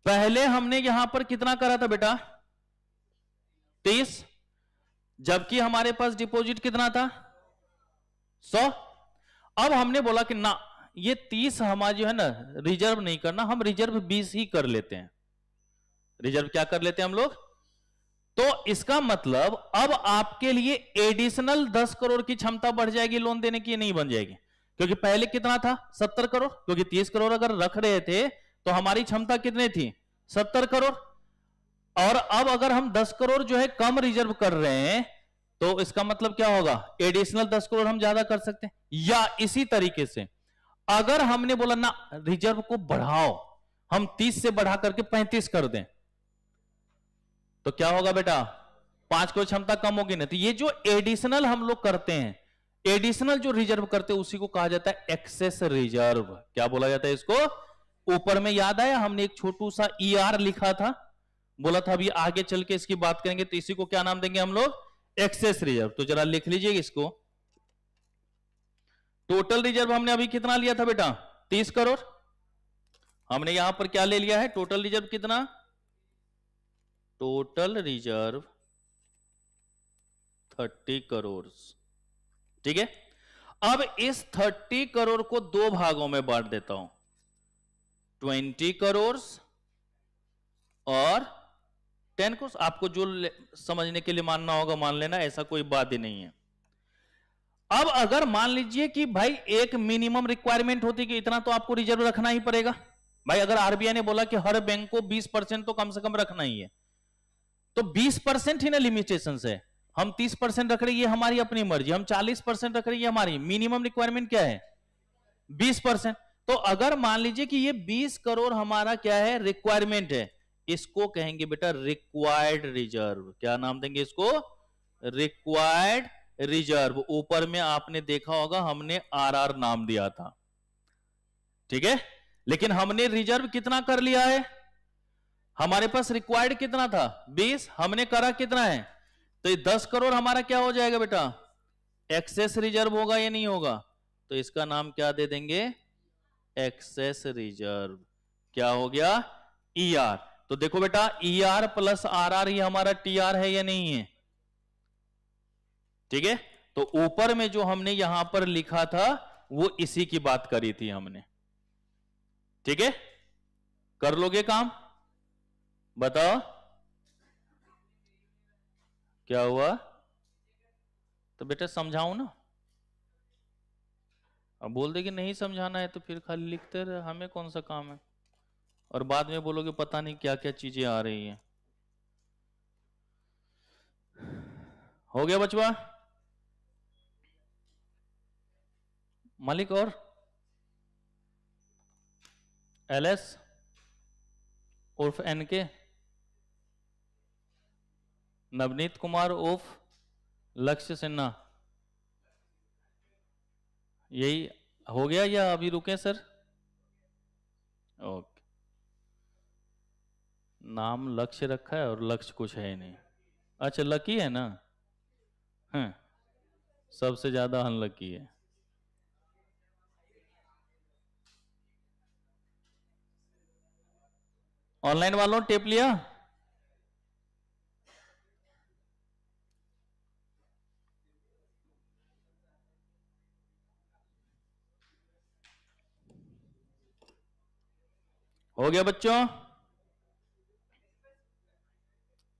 पहले हमने यहां पर कितना करा था बेटा, 30, जबकि हमारे पास डिपॉजिट कितना था, 100। अब हमने बोला कि ना, ये 30 हमारा जो है ना, रिजर्व नहीं करना, हम रिजर्व 20 ही कर लेते हैं। रिजर्व क्या कर लेते हैं हम लोग। तो इसका मतलब अब आपके लिए एडिशनल 10 करोड़ की क्षमता बढ़ जाएगी लोन देने की, नहीं बन जाएगी। क्योंकि पहले कितना था, 70 करोड़, क्योंकि 30 करोड़ अगर रख रहे थे तो हमारी क्षमता कितनी थी, 70 करोड़। और अब अगर हम 10 करोड़ जो है कम रिजर्व कर रहे हैं तो इसका मतलब क्या होगा, एडिशनल 10 करोड़ हम ज्यादा कर सकते हैं। या इसी तरीके से अगर हमने बोला ना रिजर्व को बढ़ाओ, हम 30 से बढ़ा करके 35 कर दें, तो क्या होगा बेटा, 5 करोड़ क्षमता कम होगी ना। तो ये जो एडिशनल हम लोग करते हैं, एडिशनल जो रिजर्व करते हैं उसी को कहा जाता है एक्सेस रिजर्व। क्या बोला जाता है इसको? ऊपर में याद आया हमने एक छोटू सा ER लिखा था, बोला था अभी आगे चल के इसकी बात करेंगे, तो इसी को क्या नाम देंगे हम लोग, एक्सेस रिजर्व। तो जरा लिख लीजिए इसको। टोटल रिजर्व हमने अभी कितना लिया था बेटा, 30 करोड़। हमने यहां पर क्या ले लिया है, टोटल रिजर्व कितना, टोटल रिजर्व 30 करोड़। ठीक है, अब इस 30 करोड़ को दो भागों में बांट देता हूं, 20 करोड़ और 10 करोड़। आपको जो समझने के लिए मानना होगा मान लेना, ऐसा कोई बात ही नहीं है। अब अगर मान लीजिए कि भाई एक मिनिमम रिक्वायरमेंट होती कि इतना तो आपको रिजर्व रखना ही पड़ेगा। भाई अगर RBI ने बोला कि हर बैंक को 20% तो कम से कम रखना ही है, तो 20% ही ना लिमिटेशन है। हम 30% रख रहे हैं, ये हमारी अपनी मर्जी, हम 40% रख रहे हैं, ये हमारी मिनिमम रिक्वायरमेंट क्या है, 20%। तो अगर मान लीजिए कि ये 20 करोड़ हमारा क्या है, रिक्वायरमेंट है, इसको कहेंगे बेटा रिक्वायर्ड रिजर्व। क्या नाम देंगे इसको, रिक्वायर्ड रिजर्व। ऊपर में आपने देखा होगा हमने RR नाम दिया था, ठीक है। लेकिन हमने रिजर्व कितना कर लिया है, हमारे पास रिक्वायर्ड कितना था 20, हमने करा कितना है, तो ये 10 करोड़ हमारा क्या हो जाएगा बेटा, एक्सेस रिजर्व होगा या नहीं होगा। तो इसका नाम क्या दे देंगे, एक्सेस रिजर्व। क्या हो गया, ER। तो देखो बेटा ER प्लस RR ही हमारा TR है या नहीं है, ठीक है। तो ऊपर में जो हमने यहां पर लिखा था वो इसी की बात करी थी हमने, ठीक है। कर लोगे काम, बताओ क्या हुआ। तो बेटा समझाऊं ना, अब बोल दे कि नहीं समझाना है तो फिर खाली लिखते रहे, हमें कौन सा काम है। और बाद में बोलोगे पता नहीं क्या क्या चीजें आ रही हैं। हो गया बचवा मालिक। और LS उर्फ NK, नवनीत कुमार उर्फ लक्ष्य सिन्हा, यही हो गया या अभी रुके सर? ओके, नाम लक्ष्य रखा है और लक्ष्य कुछ है ही नहीं। अच्छा लकी है ना, हाँ सबसे ज्यादा अनलकी है। ऑनलाइन वालों टेप लिया, हो गया बच्चों?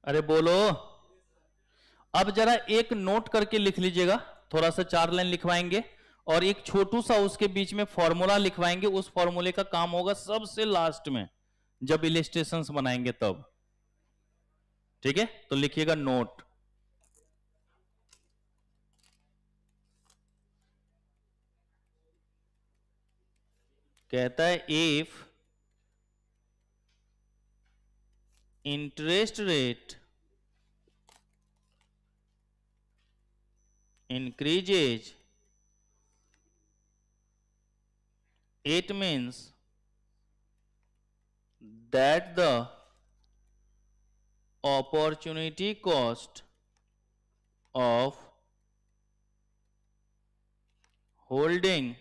अरे बोलो। अब जरा एक नोट करके लिख लीजिएगा, थोड़ा सा 4 लाइन लिखवाएंगे और एक छोटू सा उसके बीच में फॉर्मूला लिखवाएंगे। उस फॉर्मूले का काम होगा सबसे लास्ट में जब इलिस्ट्रेशंस बनाएंगे तब, ठीक है। तो लिखिएगा नोट, कहता है if interest rate increases, it means that the opportunity cost of holding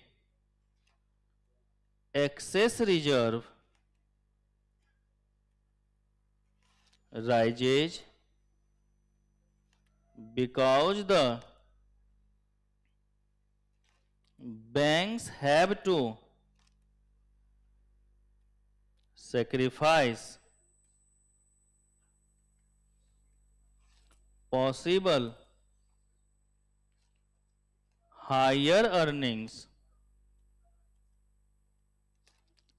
excess reserve rises because the banks have to sacrifice possible higher earnings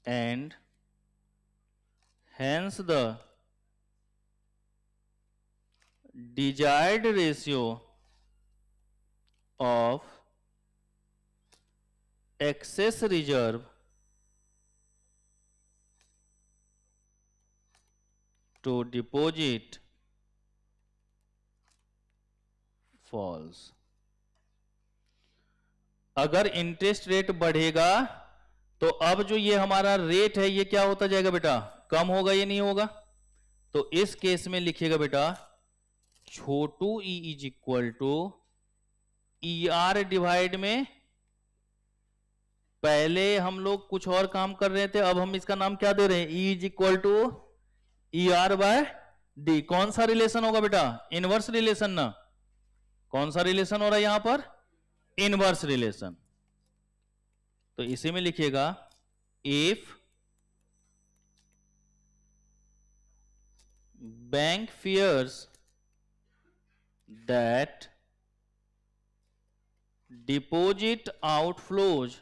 and hence the desired ratio of excess reserve to deposit falls. अगर interest rate बढ़ेगा तो अब जो ये हमारा rate है ये क्या होता जाएगा बेटा, कम होगा या नहीं होगा? तो इस केस में लिखिएगा बेटा छोटू e is equal to e r divide में, पहले हम लोग कुछ और काम कर रहे थे, अब हम इसका नाम क्या दे रहे हैं, e is equal to e r by d. कौन सा रिलेशन होगा बेटा, इनवर्स रिलेशन ना. कौन सा रिलेशन हो रहा है यहां पर, इनवर्स रिलेशन. तो इसी में लिखिएगा if bank fears that deposit outflows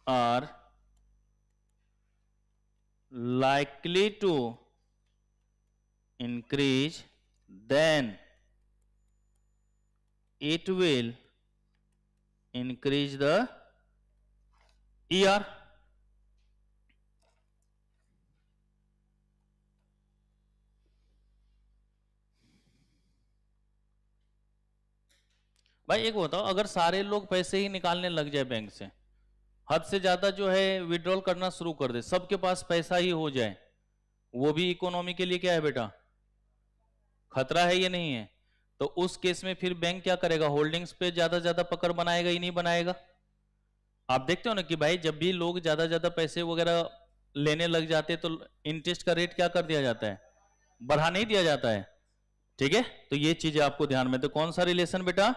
are likely to increase, then it will increase the ER. भाई एक बताओ, अगर सारे लोग पैसे ही निकालने लग जाए बैंक से, हद से ज्यादा जो है विड्रॉल करना शुरू कर दे, सबके पास पैसा ही हो जाए, वो भी इकोनॉमी के लिए क्या है बेटा, खतरा है या नहीं है? तो उस केस में फिर बैंक क्या करेगा, होल्डिंग्स पे ज्यादा पकड़ बनाएगा ही नहीं बनाएगा? आप देखते हो ना कि भाई जब भी लोग ज्यादा पैसे वगैरह लेने लग जाते हैं तो इंटरेस्ट का रेट क्या कर दिया जाता है, बढ़ा नहीं दिया जाता है. ठीक है, तो ये चीजें आपको ध्यान में. तो कौन सा रिलेशन बेटा,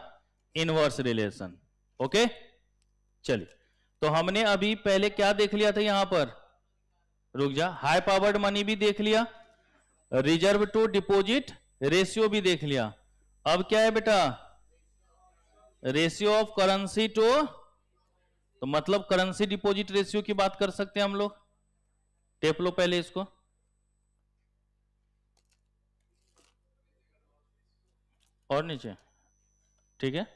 इनवर्स रिलेशन. ओके, चलिए. तो हमने अभी पहले क्या देख लिया था यहां पर, रुक जा, हाई पावर्ड मनी भी देख लिया, रिजर्व टू डिपॉजिट रेशियो भी देख लिया. अब क्या है बेटा, रेशियो ऑफ करेंसी टू, तो मतलब करेंसी डिपॉजिट रेशियो की बात कर सकते हैं हम लोग. टेप लो पहले इसको, और नीचे. ठीक है,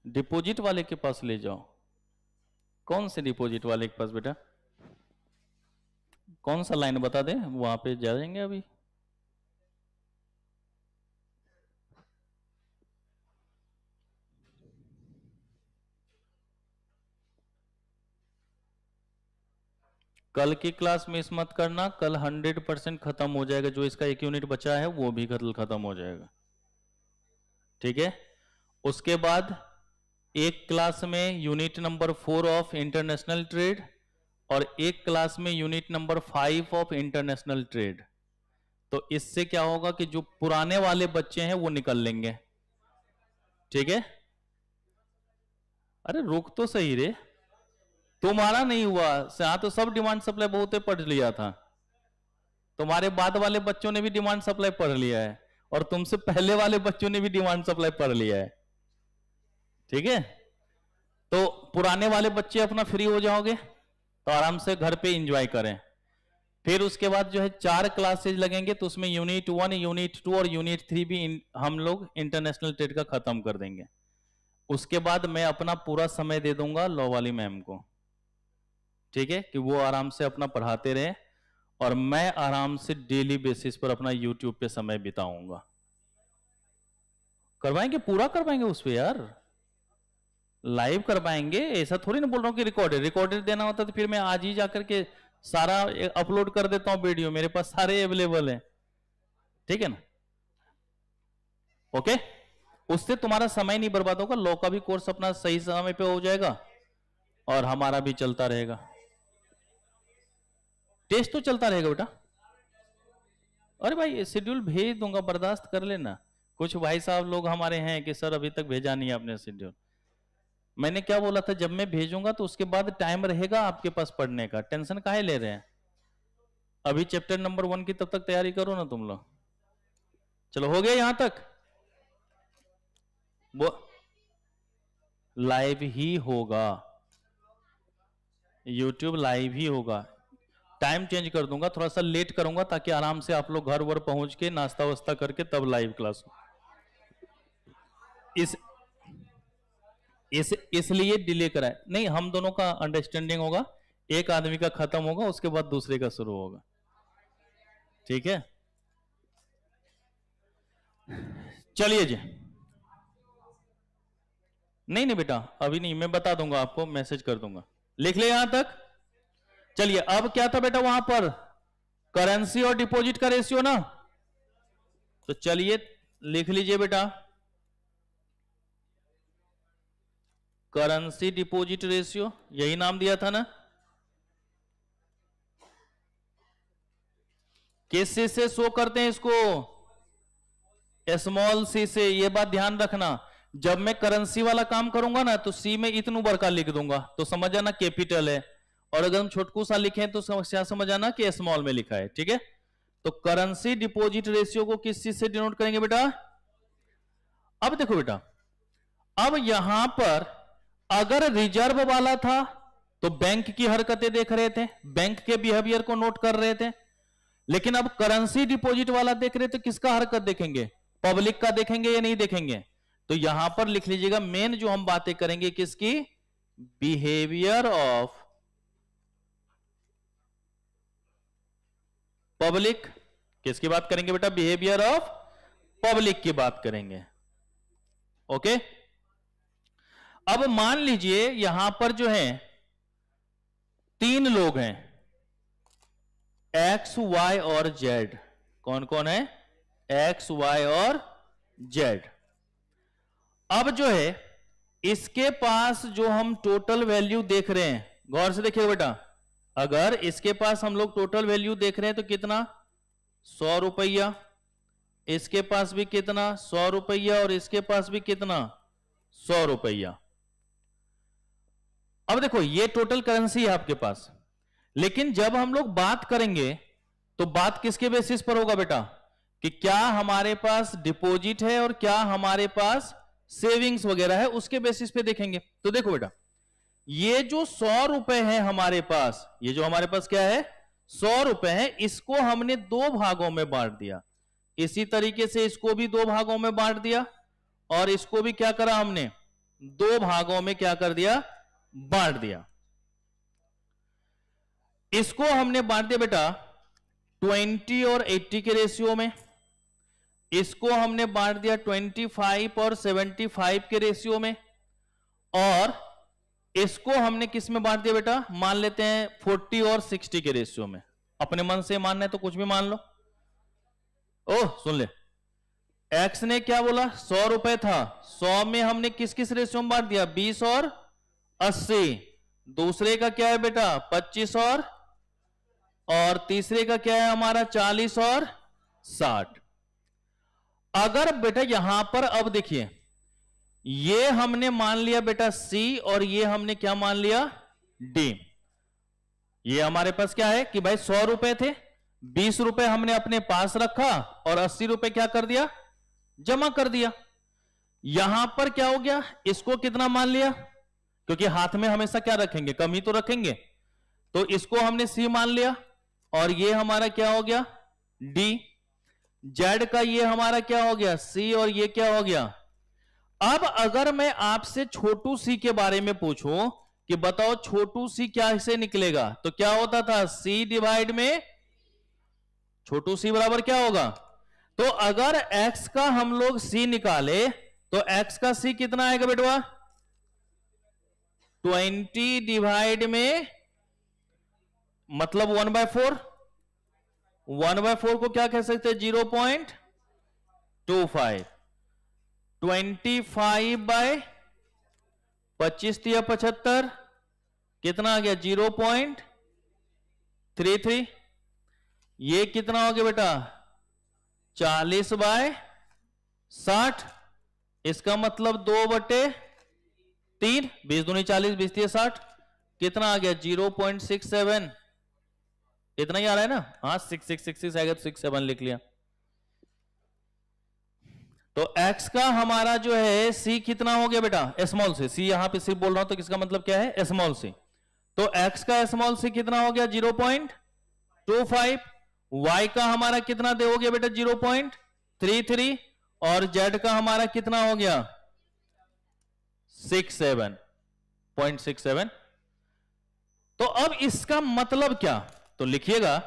डिपॉजिट वाले के पास ले जाओ. कौन से डिपॉजिट वाले के पास बेटा, कौन सा लाइन बता दे, वहां पे जाएंगे अभी. कल की क्लास मिस मत करना, कल 100% खत्म हो जाएगा, जो इसका 1 यूनिट बचा है वो भी कल खत्म हो जाएगा. ठीक है, उसके बाद एक क्लास में unit number 4 of international trade और एक क्लास में unit number 5 of international trade. तो इससे क्या होगा कि जो पुराने वाले बच्चे हैं वो निकल लेंगे. ठीक है, अरे रुक तो सही रे, तुम्हारा नहीं हुआ यहां, तो सब डिमांड सप्लाई बहुत पढ़ लिया था, तुम्हारे बाद वाले बच्चों ने भी डिमांड सप्लाई पढ़ लिया है, और तुमसे पहले वाले बच्चों ने भी डिमांड सप्लाई पढ़ लिया है. ठीक है, तो पुराने वाले बच्चे अपना फ्री हो जाओगे तो आराम से घर पे एंजॉय करें. फिर उसके बाद जो है 4 क्लासेज लगेंगे, तो उसमें यूनिट 1, यूनिट 2 और यूनिट 3 भी हम लोग इंटरनेशनल ट्रेड का खत्म कर देंगे. उसके बाद मैं अपना पूरा समय दे दूंगा लॉ वाली मैम को. ठीक है, कि वो आराम से अपना पढ़ाते रहे और मैं आराम से डेली बेसिस पर अपना यूट्यूब पे समय बिताऊंगा. करवाएंगे, पूरा करवाएंगे उस पे यार, लाइव करवाएंगे. ऐसा थोड़ी ना बोल रहा हूँ कि रिकॉर्डेड देना होता तो फिर मैं आज ही जाकर के सारा अपलोड कर देता हूं वीडियो, मेरे पास सारे अवेलेबल है. ठीक है ना, ओके. उससे तुम्हारा समय नहीं बर्बाद होगा, लॉ का भी कोर्स अपना सही समय पे हो जाएगा और हमारा भी चलता रहेगा. टेस्ट तो चलता रहेगा बेटा. अरे भाई शेड्यूल भेज दूंगा, बर्दाश्त कर लेना. कुछ भाई साहब लोग हमारे हैं कि सर अभी तक भेजा नहीं आपने शेड्यूल. मैंने क्या बोला था, जब मैं भेजूंगा तो उसके बाद टाइम रहेगा आपके पास पढ़ने का, टेंशन काहे ले रहे हैं. अभी चैप्टर नंबर 1 की तब तक तैयारी करो ना तुम लोग. चलो हो गया यहां तक. वो लाइव ही होगा, YouTube लाइव ही होगा। टाइम चेंज कर दूंगा, थोड़ा सा लेट करूंगा ताकि आराम से आप लोग घर वर पहुंच के नाश्ता वास्ता करके तब लाइव क्लास हो। इसलिए डिले कराए नहीं, हम दोनों का अंडरस्टैंडिंग होगा, एक आदमी का खत्म होगा उसके बाद दूसरे का शुरू होगा, ठीक है। चलिए जी, नहीं नहीं बेटा अभी नहीं, मैं बता दूंगा आपको, मैसेज कर दूंगा, लिख ले यहां तक। चलिए अब क्या था बेटा वहां पर, करेंसी और डिपॉजिट का रेशियो ना, तो चलिए लिख लीजिए बेटा, करेंसी डिपॉजिट रेशियो, यही नाम दिया था ना। किस सी से शो करते हैं इसको, स्मॉल सी से, ये बात ध्यान रखना। जब मैं करेंसी वाला काम करूंगा ना तो सी में इतनू बड़का लिख दूंगा तो समझ जाना कैपिटल है, और अगर हम छोटकू सा लिखें तो समझ जाना कि स्मॉल में लिखा है, ठीक है। तो करेंसी डिपॉजिट रेशियो को किस चीज से डिनोट करेंगे बेटा। अब देखो बेटा, अब यहां पर अगर रिजर्व वाला था तो बैंक की हरकतें देख रहे थे, बैंक के बिहेवियर को नोट कर रहे थे, लेकिन अब करेंसी डिपॉजिट वाला देख रहे तो किसका हरकत देखेंगे, पब्लिक का देखेंगे या नहीं देखेंगे। तो यहां पर लिख लीजिएगा, मेन जो हम बातें करेंगे किसकी, बिहेवियर ऑफ पब्लिक। किसकी बात करेंगे बेटा, बिहेवियर ऑफ पब्लिक की बात करेंगे, ओके। अब मान लीजिए यहां पर जो है 3 लोग हैं, एक्स वाई और जेड। कौन कौन है, एक्स वाई और जेड। अब जो है इसके पास जो हम टोटल वैल्यू देख रहे हैं, गौर से देखिए बेटा, अगर इसके पास हम लोग टोटल वैल्यू देख रहे हैं तो कितना, 100 रुपया, इसके पास भी कितना 100 रुपया, और इसके पास भी कितना 100 रुपया। अब देखो ये टोटल करेंसी है आपके पास, लेकिन जब हम लोग बात करेंगे तो बात किसके बेसिस पर होगा बेटा, कि क्या हमारे पास डिपॉजिट है और क्या हमारे पास सेविंग्स वगैरह है, उसके बेसिस पे देखेंगे। तो देखो बेटा, ये जो 100 रुपए है हमारे पास, ये जो हमारे पास क्या है 100 रुपए है, इसको हमने 2 भागों में बांट दिया, इसी तरीके से इसको भी 2 भागों में बांट दिया, और इसको भी क्या करा हमने 2 भागों में क्या कर दिया, बांट दिया। इसको हमने बांट दिया बेटा 20 और 80 के रेशियो में, इसको हमने बांट दिया 25 और 75 के रेशियो में, और इसको हमने किस में बांट दिया बेटा, मान लेते हैं 40 और 60 के रेशियो में। अपने मन से मानना है तो कुछ भी मान लो। ओह सुन ले, एक्स ने क्या बोला 100 रुपए था, 100 में हमने किस किस रेशियो में बांट दिया, 20 और 80। दूसरे का क्या है बेटा 25 और तीसरे का क्या है हमारा 40 और 60। अगर बेटा यहां पर अब देखिए, ये हमने मान लिया बेटा सी, और ये हमने क्या मान लिया डी। ये हमारे पास क्या है कि भाई 100 रुपए थे, 20 रुपए हमने अपने पास रखा और 80 रुपए क्या कर दिया, जमा कर दिया। यहां पर क्या हो गया, इसको कितना मान लिया, क्योंकि हाथ में हमेशा क्या रखेंगे, कम ही तो रखेंगे, तो इसको हमने सी मान लिया, और ये हमारा क्या हो गया डी। जेड का ये हमारा क्या हो गया सी, और ये क्या हो गया। अब अगर मैं आपसे छोटू सी के बारे में पूछूं कि बताओ छोटू सी क्या से निकलेगा, तो क्या होता था सी डिवाइड में छोटू सी बराबर क्या होगा। तो अगर x का हम लोग c निकाले तो x का c कितना आएगा बेटवा, 20 डिवाइड में मतलब 1/4, 1/4 को क्या कह सकते हैं 0.25, 25/25 या 75 कितना आ गया 0.33। ये कितना हो गया बेटा 40/60, इसका मतलब 2/3, 20 दूनी 40, 20 3 60, कितना आ गया 0.67। इतना ही आ रहा है ना, हाँ 6666 आएगा तो 67 लिख लिया। तो x का हमारा जो है c कितना हो गया बेटा, स्मॉल से। c यहां पे सिर्फ बोल रहा हूं तो किसका मतलब क्या है, स्मॉल से। तो x का स्मॉल से कितना हो गया 0.25, y का हमारा कितना दे हो गया बेटा 0.33, और z का हमारा कितना हो गया 0.67। तो अब इसका मतलब क्या, तो लिखिएगा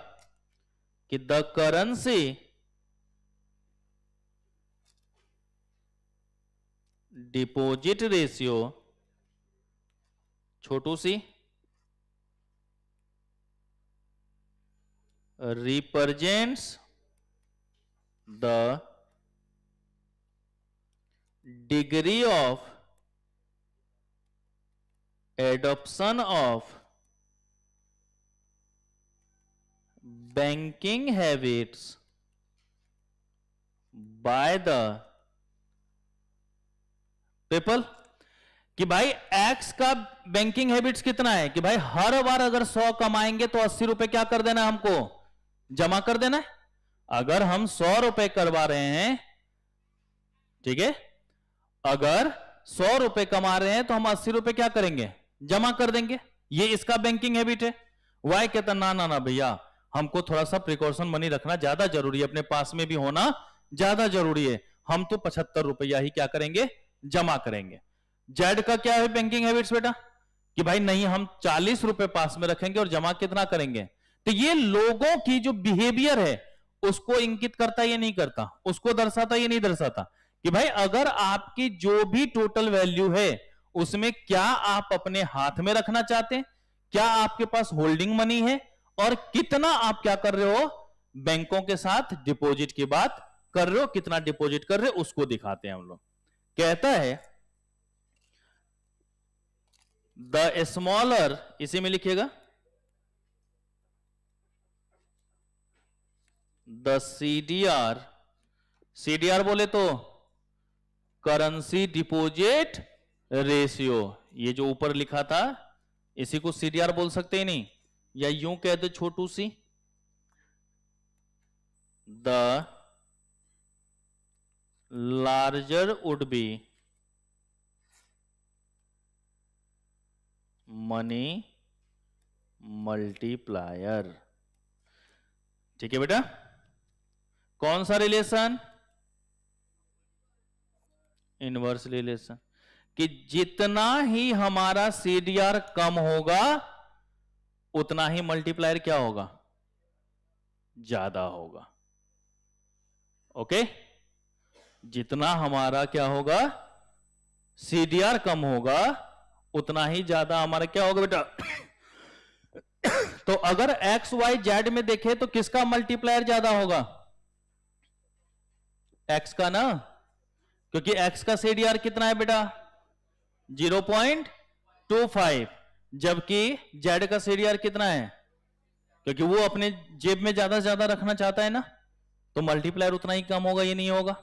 कि द करेंसी डिपॉजिट रेशियो छोटू c represents the degree of adoption of banking habits by the people। कि भाई एक्स का बैंकिंग हैबिट्स कितना है, कि भाई हर बार अगर 100 कमाएंगे तो 80 रुपए क्या कर देना है, हमको जमा कर देना है। अगर हम 100 रुपए करवा रहे हैं, ठीक है, अगर 100 रुपए कमा रहे हैं तो हम 80 रुपए क्या करेंगे, जमा कर देंगे। ये इसका बैंकिंग हैबिट है। वाई कहता ना ना ना भैया, हमको थोड़ा सा प्रिकॉशन मनी रखना ज्यादा जरूरी है, अपने पास में भी होना ज्यादा जरूरी है, हम तो 75 रुपया ही क्या करेंगे, जमा करेंगे। जेड का क्या है बैंकिंग हैबिट्स बेटा, कि भाई नहीं हम 40 रुपए पास में रखेंगे और जमा कितना करेंगे। तो ये लोगों की जो बिहेवियर है उसको इंगित करता ये नहीं करता, उसको दर्शाता ये नहीं दर्शाता, कि भाई अगर आपकी जो भी टोटल वैल्यू है उसमें क्या आप अपने हाथ में रखना चाहते हैं, क्या आपके पास होल्डिंग मनी है, और कितना आप क्या कर रहे हो, बैंकों के साथ डिपॉजिट की बात कर रहे हो, कितना डिपॉजिट कर रहे हो उसको दिखाते हैं हम लोग। कहता है द स्मॉलर, इसी में लिखिएगा द सीडीआर, सीडीआर बोले तो करेंसी डिपॉजिट रेशियो, ये जो ऊपर लिखा था इसी को सीडीआर बोल सकते ही नहीं, या यूं कह दो छोटू c, the larger would be money multiplier. ठीक है बेटा, कौन सा रिलेशन, इनवर्स रिलेशन, कि जितना ही हमारा सीडीआर कम होगा उतना ही मल्टीप्लायर क्या होगा, ज्यादा होगा। ओके, जितना हमारा क्या होगा, सीडीआर कम होगा उतना ही ज्यादा हमारा क्या होगा बेटा। तो अगर एक्स वाई जेड में देखे तो किसका मल्टीप्लायर ज्यादा होगा, एक्स का ना, क्योंकि एक्स का सीडीआर कितना है बेटा 0.25, जबकि जेड का सीडीआर कितना है, क्योंकि वो अपने जेब में ज्यादा से ज्यादा रखना चाहता है ना, तो मल्टीप्लायर उतना ही कम होगा, ये नहीं होगा।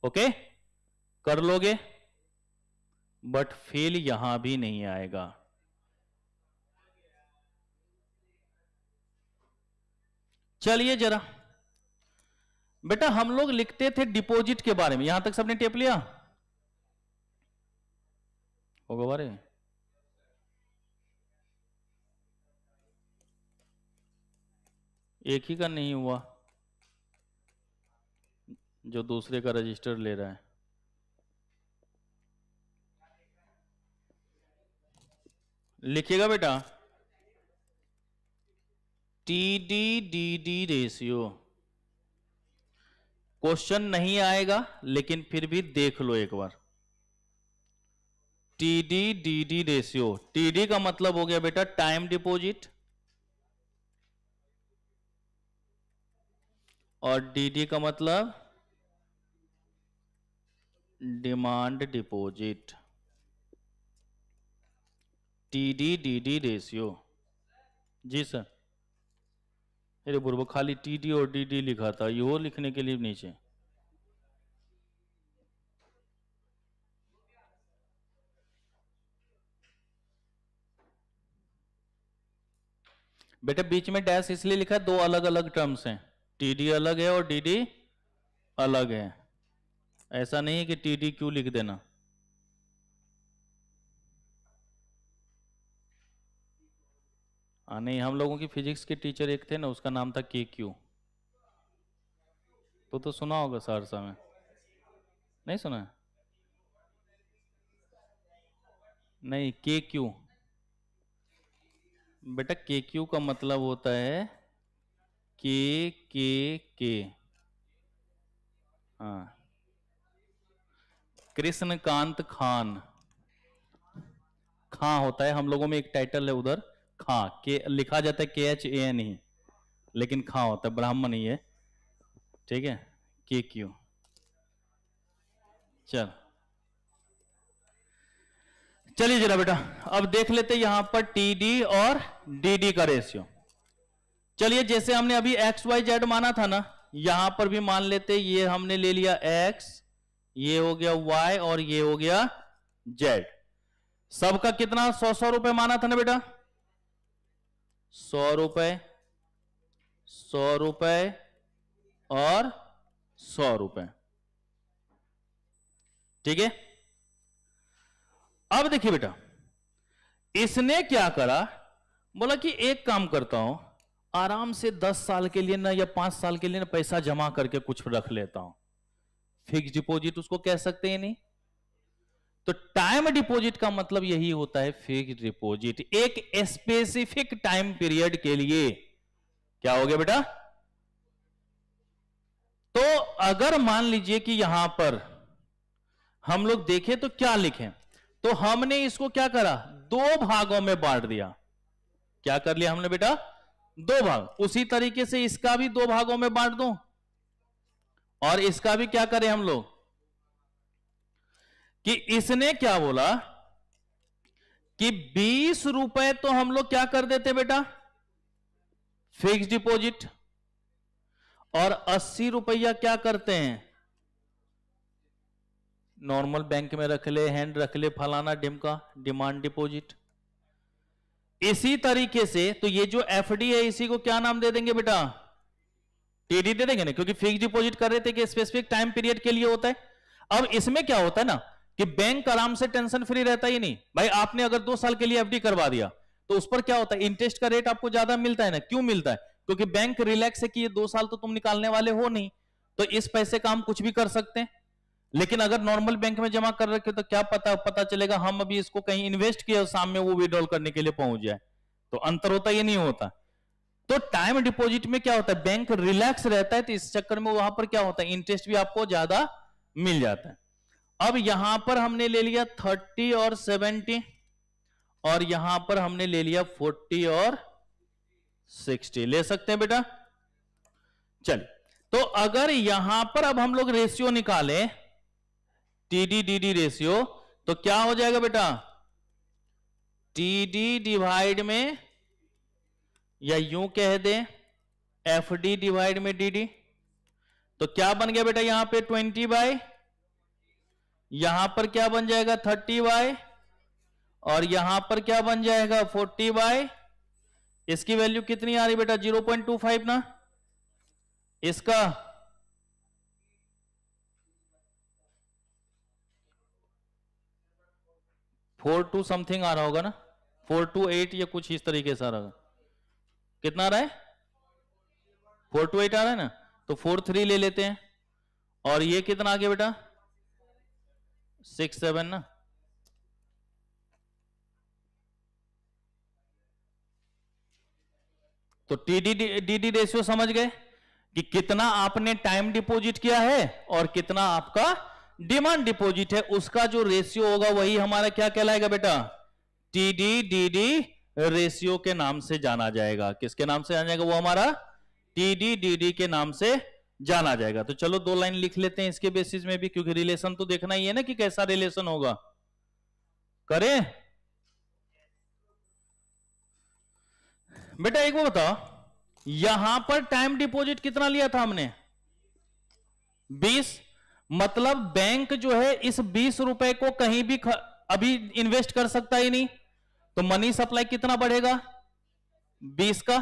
ओके, कर लोगे, बट फेल यहां भी नहीं आएगा। चलिए जरा बेटा, हम लोग लिखते थे डिपॉजिट के बारे में, यहां तक सबने टेप लिया होगा बारे, एक ही का नहीं हुआ जो दूसरे का रजिस्टर ले रहा है। लिखिएगा बेटा TD/DD रेशियो, क्वेश्चन नहीं आएगा लेकिन फिर भी देख लो एक बार। TD/DD रेशियो, TD का मतलब हो गया बेटा टाइम डिपॉजिट, और DD का मतलब डिमांड डिपॉजिट। TD/DD रेशियो, जी सर। अरे बुरबो खाली TD और DD लिखा था, यो लिखने के लिए नीचे। बेटा बीच में डैश इसलिए लिखा, दो अलग अलग टर्म्स हैं, TD अलग है और DD अलग है। ऐसा नहीं है कि TDQ लिख देना। नहीं, हम लोगों की फिजिक्स के टीचर एक थे ना, उसका नाम था KQ। तो सुना होगा सहरसा में, नहीं सुना है? नहीं, KQ बेटा, KQ का मतलब होता है के। हाँ, कृष्णकांत खान। खां होता है, हम लोगों में एक टाइटल है उधर, खां के लिखा जाता है KHAN ही, लेकिन खां होता है, ब्राह्मण ही है, ठीक है। KQ। चलिए जरा बेटा, अब देख लेते यहां पर TD और DD का रेशियो। चलिए, जैसे हमने अभी XYZ माना था ना, यहां पर भी मान लेते, ये हमने ले लिया X, ये हो गया Y और ये हो गया Z। सबका कितना 100-100 रुपए माना था ना बेटा? 100 रुपए, 100 रुपए और 100 रुपए, ठीक है। अब देखिए बेटा, इसने क्या करा, बोला कि एक काम करता हूं, आराम से 10 साल के लिए ना या 5 साल के लिए ना पैसा जमा करके कुछ रख लेता हूं। फिक्स डिपॉजिट उसको कह सकते हैं नहीं? तो टाइम डिपॉजिट का मतलब यही होता है, फिक्स डिपॉजिट एक स्पेसिफिक टाइम पीरियड के लिए। क्या हो गया बेटा? तो अगर मान लीजिए कि यहां पर हम लोग देखें तो क्या लिखें, तो हमने इसको क्या करा, 2 भागों में बांट दिया। क्या कर लिया हमने बेटा? 2 भाग। उसी तरीके से इसका भी 2 भागों में बांट दो, और इसका भी क्या करें हम लोग, कि इसने क्या बोला कि 20 रुपए तो हम लोग क्या कर देते बेटा, फिक्स डिपॉजिट, और 80 रुपया क्या करते हैं, नॉर्मल बैंक में रख ले, हैंड रख ले, फलाना डिमका, डिमांड डिपॉजिट। इसी तरीके से तो ये जो FD है, इसी को क्या नाम दे देंगे बेटा? TD दे देंगे ना, क्योंकि फिक्स डिपॉजिट कर रहे थे कि स्पेसिफिक टाइम पीरियड के लिए होता है। अब इसमें क्या होता है ना, कि बैंक आराम से टेंशन फ्री रहता ही नहीं भाई। आपने अगर 2 साल के लिए FD करवा दिया, तो उस पर क्या होता है, इंटरेस्ट का रेट आपको ज्यादा मिलता है ना। क्यों मिलता है? क्योंकि बैंक रिलैक्स है कि ये 2 साल तो तुम निकालने वाले हो नहीं, तो इस पैसे का हम कुछ भी कर सकते हैं। लेकिन अगर नॉर्मल बैंक में जमा कर रखे तो क्या पता चलेगा हम अभी इसको कहीं इन्वेस्ट किया, सामने वो विड्रॉल करने के लिए पहुंच जाए, तो अंतर होता ये नहीं होता। तो टाइम डिपॉजिट में क्या होता है, बैंक रिलैक्स रहता है, तो इस चक्कर में वहां पर क्या होता है, इंटरेस्ट भी आपको ज्यादा मिल जाता है। अब यहां पर हमने ले लिया 30 और 70, और यहां पर हमने ले लिया 40 और 60, ले सकते हैं बेटा। चलिए, तो अगर यहां पर अब हम लोग रेशियो निकालें, TD DD रेशियो, तो क्या हो जाएगा बेटा, TD डिवाइड में, या यूं कह दे FD डिवाइड में DD। तो क्या बन गया बेटा, यहां पे 20/, यहां पर क्या बन जाएगा 30/, और यहां पर क्या बन जाएगा 40/। इसकी वैल्यू कितनी आ रही बेटा, 0.25 ना। इसका 42 समथिंग आ रहा होगा ना, 428 या कुछ इस तरीके से आ रहा है। कितना आ रहा है, 428 आ रहा है ना, तो 43 ले लेते हैं। और ये कितना आ गया बेटा, 67 ना। तो TD DD रेशियो समझ गए कि कितना आपने टाइम डिपॉजिट किया है और कितना आपका डिमांड डिपॉजिट है, उसका जो रेशियो होगा वही हमारा क्या कहलाएगा बेटा, TD DD रेशियो के नाम से जाना जाएगा। किसके नाम से जाना जाएगा, वो हमारा TD DD के नाम से जाना जाएगा। तो चलो 2 लाइन लिख लेते हैं इसके बेसिस में भी, क्योंकि रिलेशन तो देखना ही है ना कि कैसा रिलेशन होगा। करें बेटा, एक वो बताओ, यहां पर टाइम डिपॉजिट कितना लिया था हमने, 20। मतलब बैंक जो है इस 20 रुपए को कहीं भी अभी इन्वेस्ट कर सकता ही नहीं, तो मनी सप्लाई कितना बढ़ेगा, 20 का।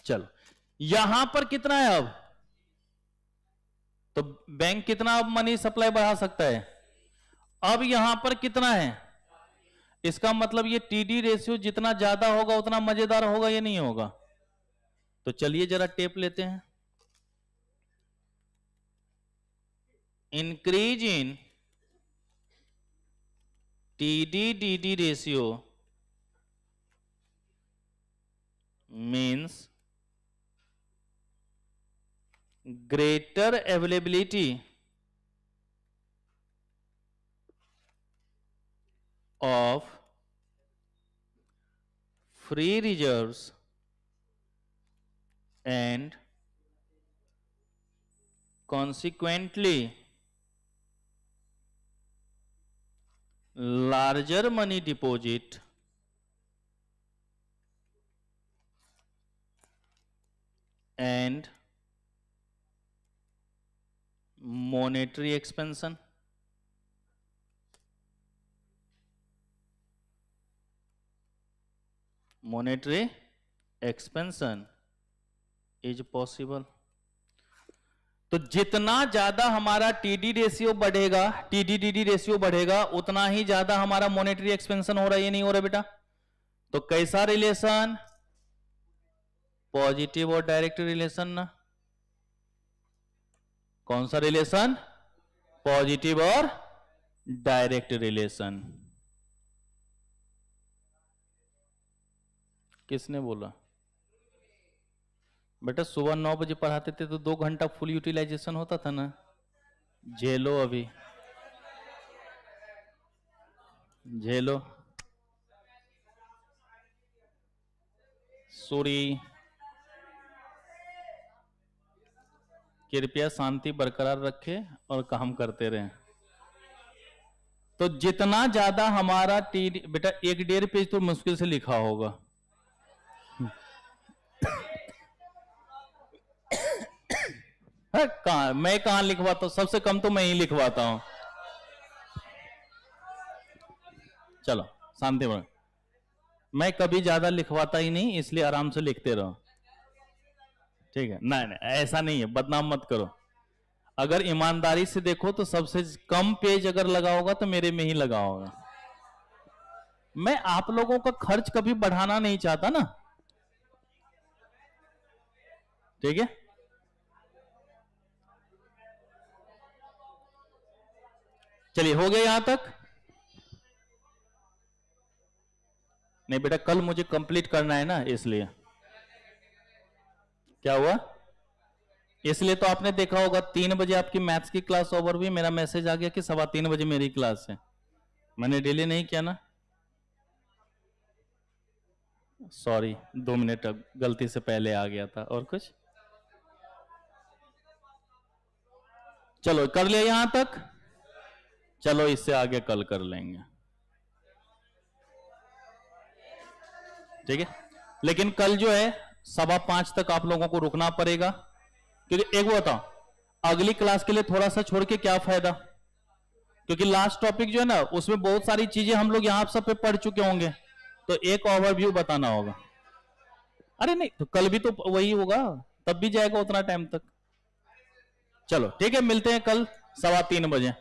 चलो, यहां पर कितना है अब, तो बैंक कितना अब मनी सप्लाई बढ़ा सकता है? अब यहां पर कितना है? इसका मतलब ये टीडी रेशियो जितना ज्यादा होगा उतना मजेदार होगा या नहीं होगा? तो चलिए जरा टेप लेते हैं। Increase in TD DD ratio means greater availability of free reserves and consequently larger money deposit and monetary expansion. Monetary expansion is possible. तो जितना ज्यादा हमारा टीडी रेशियो बढ़ेगा, टीडी डीडी रेशियो बढ़ेगा, उतना ही ज्यादा हमारा मॉनेटरी एक्सपेंशन हो रहा है या नहीं हो रहा बेटा? तो कैसा रिलेशन? पॉजिटिव और डायरेक्ट रिलेशन ना? कौन सा रिलेशन? पॉजिटिव और डायरेक्ट रिलेशन। किसने बोला? बेटा सुबह 9 बजे पढ़ाते थे तो 2 घंटा फुल यूटिलाइजेशन होता था ना। झेलो अभी, झेलो। सॉरी, कृपया शांति बरकरार रखें और काम करते रहें। तो जितना ज्यादा हमारा टीडी, बेटा 1.5 पेज तो मुश्किल से लिखा होगा। मैं कहां लिखवाता हूं? सबसे कम तो मैं ही लिखवाता हूं। चलो शांति बनो। मैं कभी ज्यादा लिखवाता ही नहीं, इसलिए आराम से लिखते रहो, ठीक है? नहीं नहीं, ऐसा नहीं है, बदनाम मत करो। अगर ईमानदारी से देखो तो सबसे कम पेज अगर लगा होगा तो मेरे में ही लगा होगा। मैं आप लोगों का खर्च कभी बढ़ाना नहीं चाहता ना, ठीक है? चलिए हो गया यहां तक? नहीं बेटा कल मुझे कंप्लीट करना है ना, इसलिए। क्या हुआ? इसलिए तो आपने देखा होगा 3 बजे आपकी मैथ्स की क्लास ओवर हुई, मेरा मैसेज आ गया कि 3:15 बजे मेरी क्लास है। मैंने डिले नहीं किया ना? सॉरी, 2 मिनट गलती से पहले आ गया था। और कुछ? चलो कर लिया यहां तक? चलो इससे आगे कल कर लेंगे, ठीक है? लेकिन कल जो है 5:15 तक आप लोगों को रुकना पड़ेगा, क्योंकि एक वो बताओ, अगली क्लास के लिए थोड़ा सा छोड़ के क्या फायदा? क्योंकि लास्ट टॉपिक जो है ना उसमें बहुत सारी चीजें हम लोग यहां सब पे पढ़ चुके होंगे, तो एक ओवरव्यू बताना होगा। अरे नहीं तो कल भी तो वही होगा, तब भी जाएगा उतना टाइम तक। चलो ठीक है, मिलते हैं कल 3:15 बजे।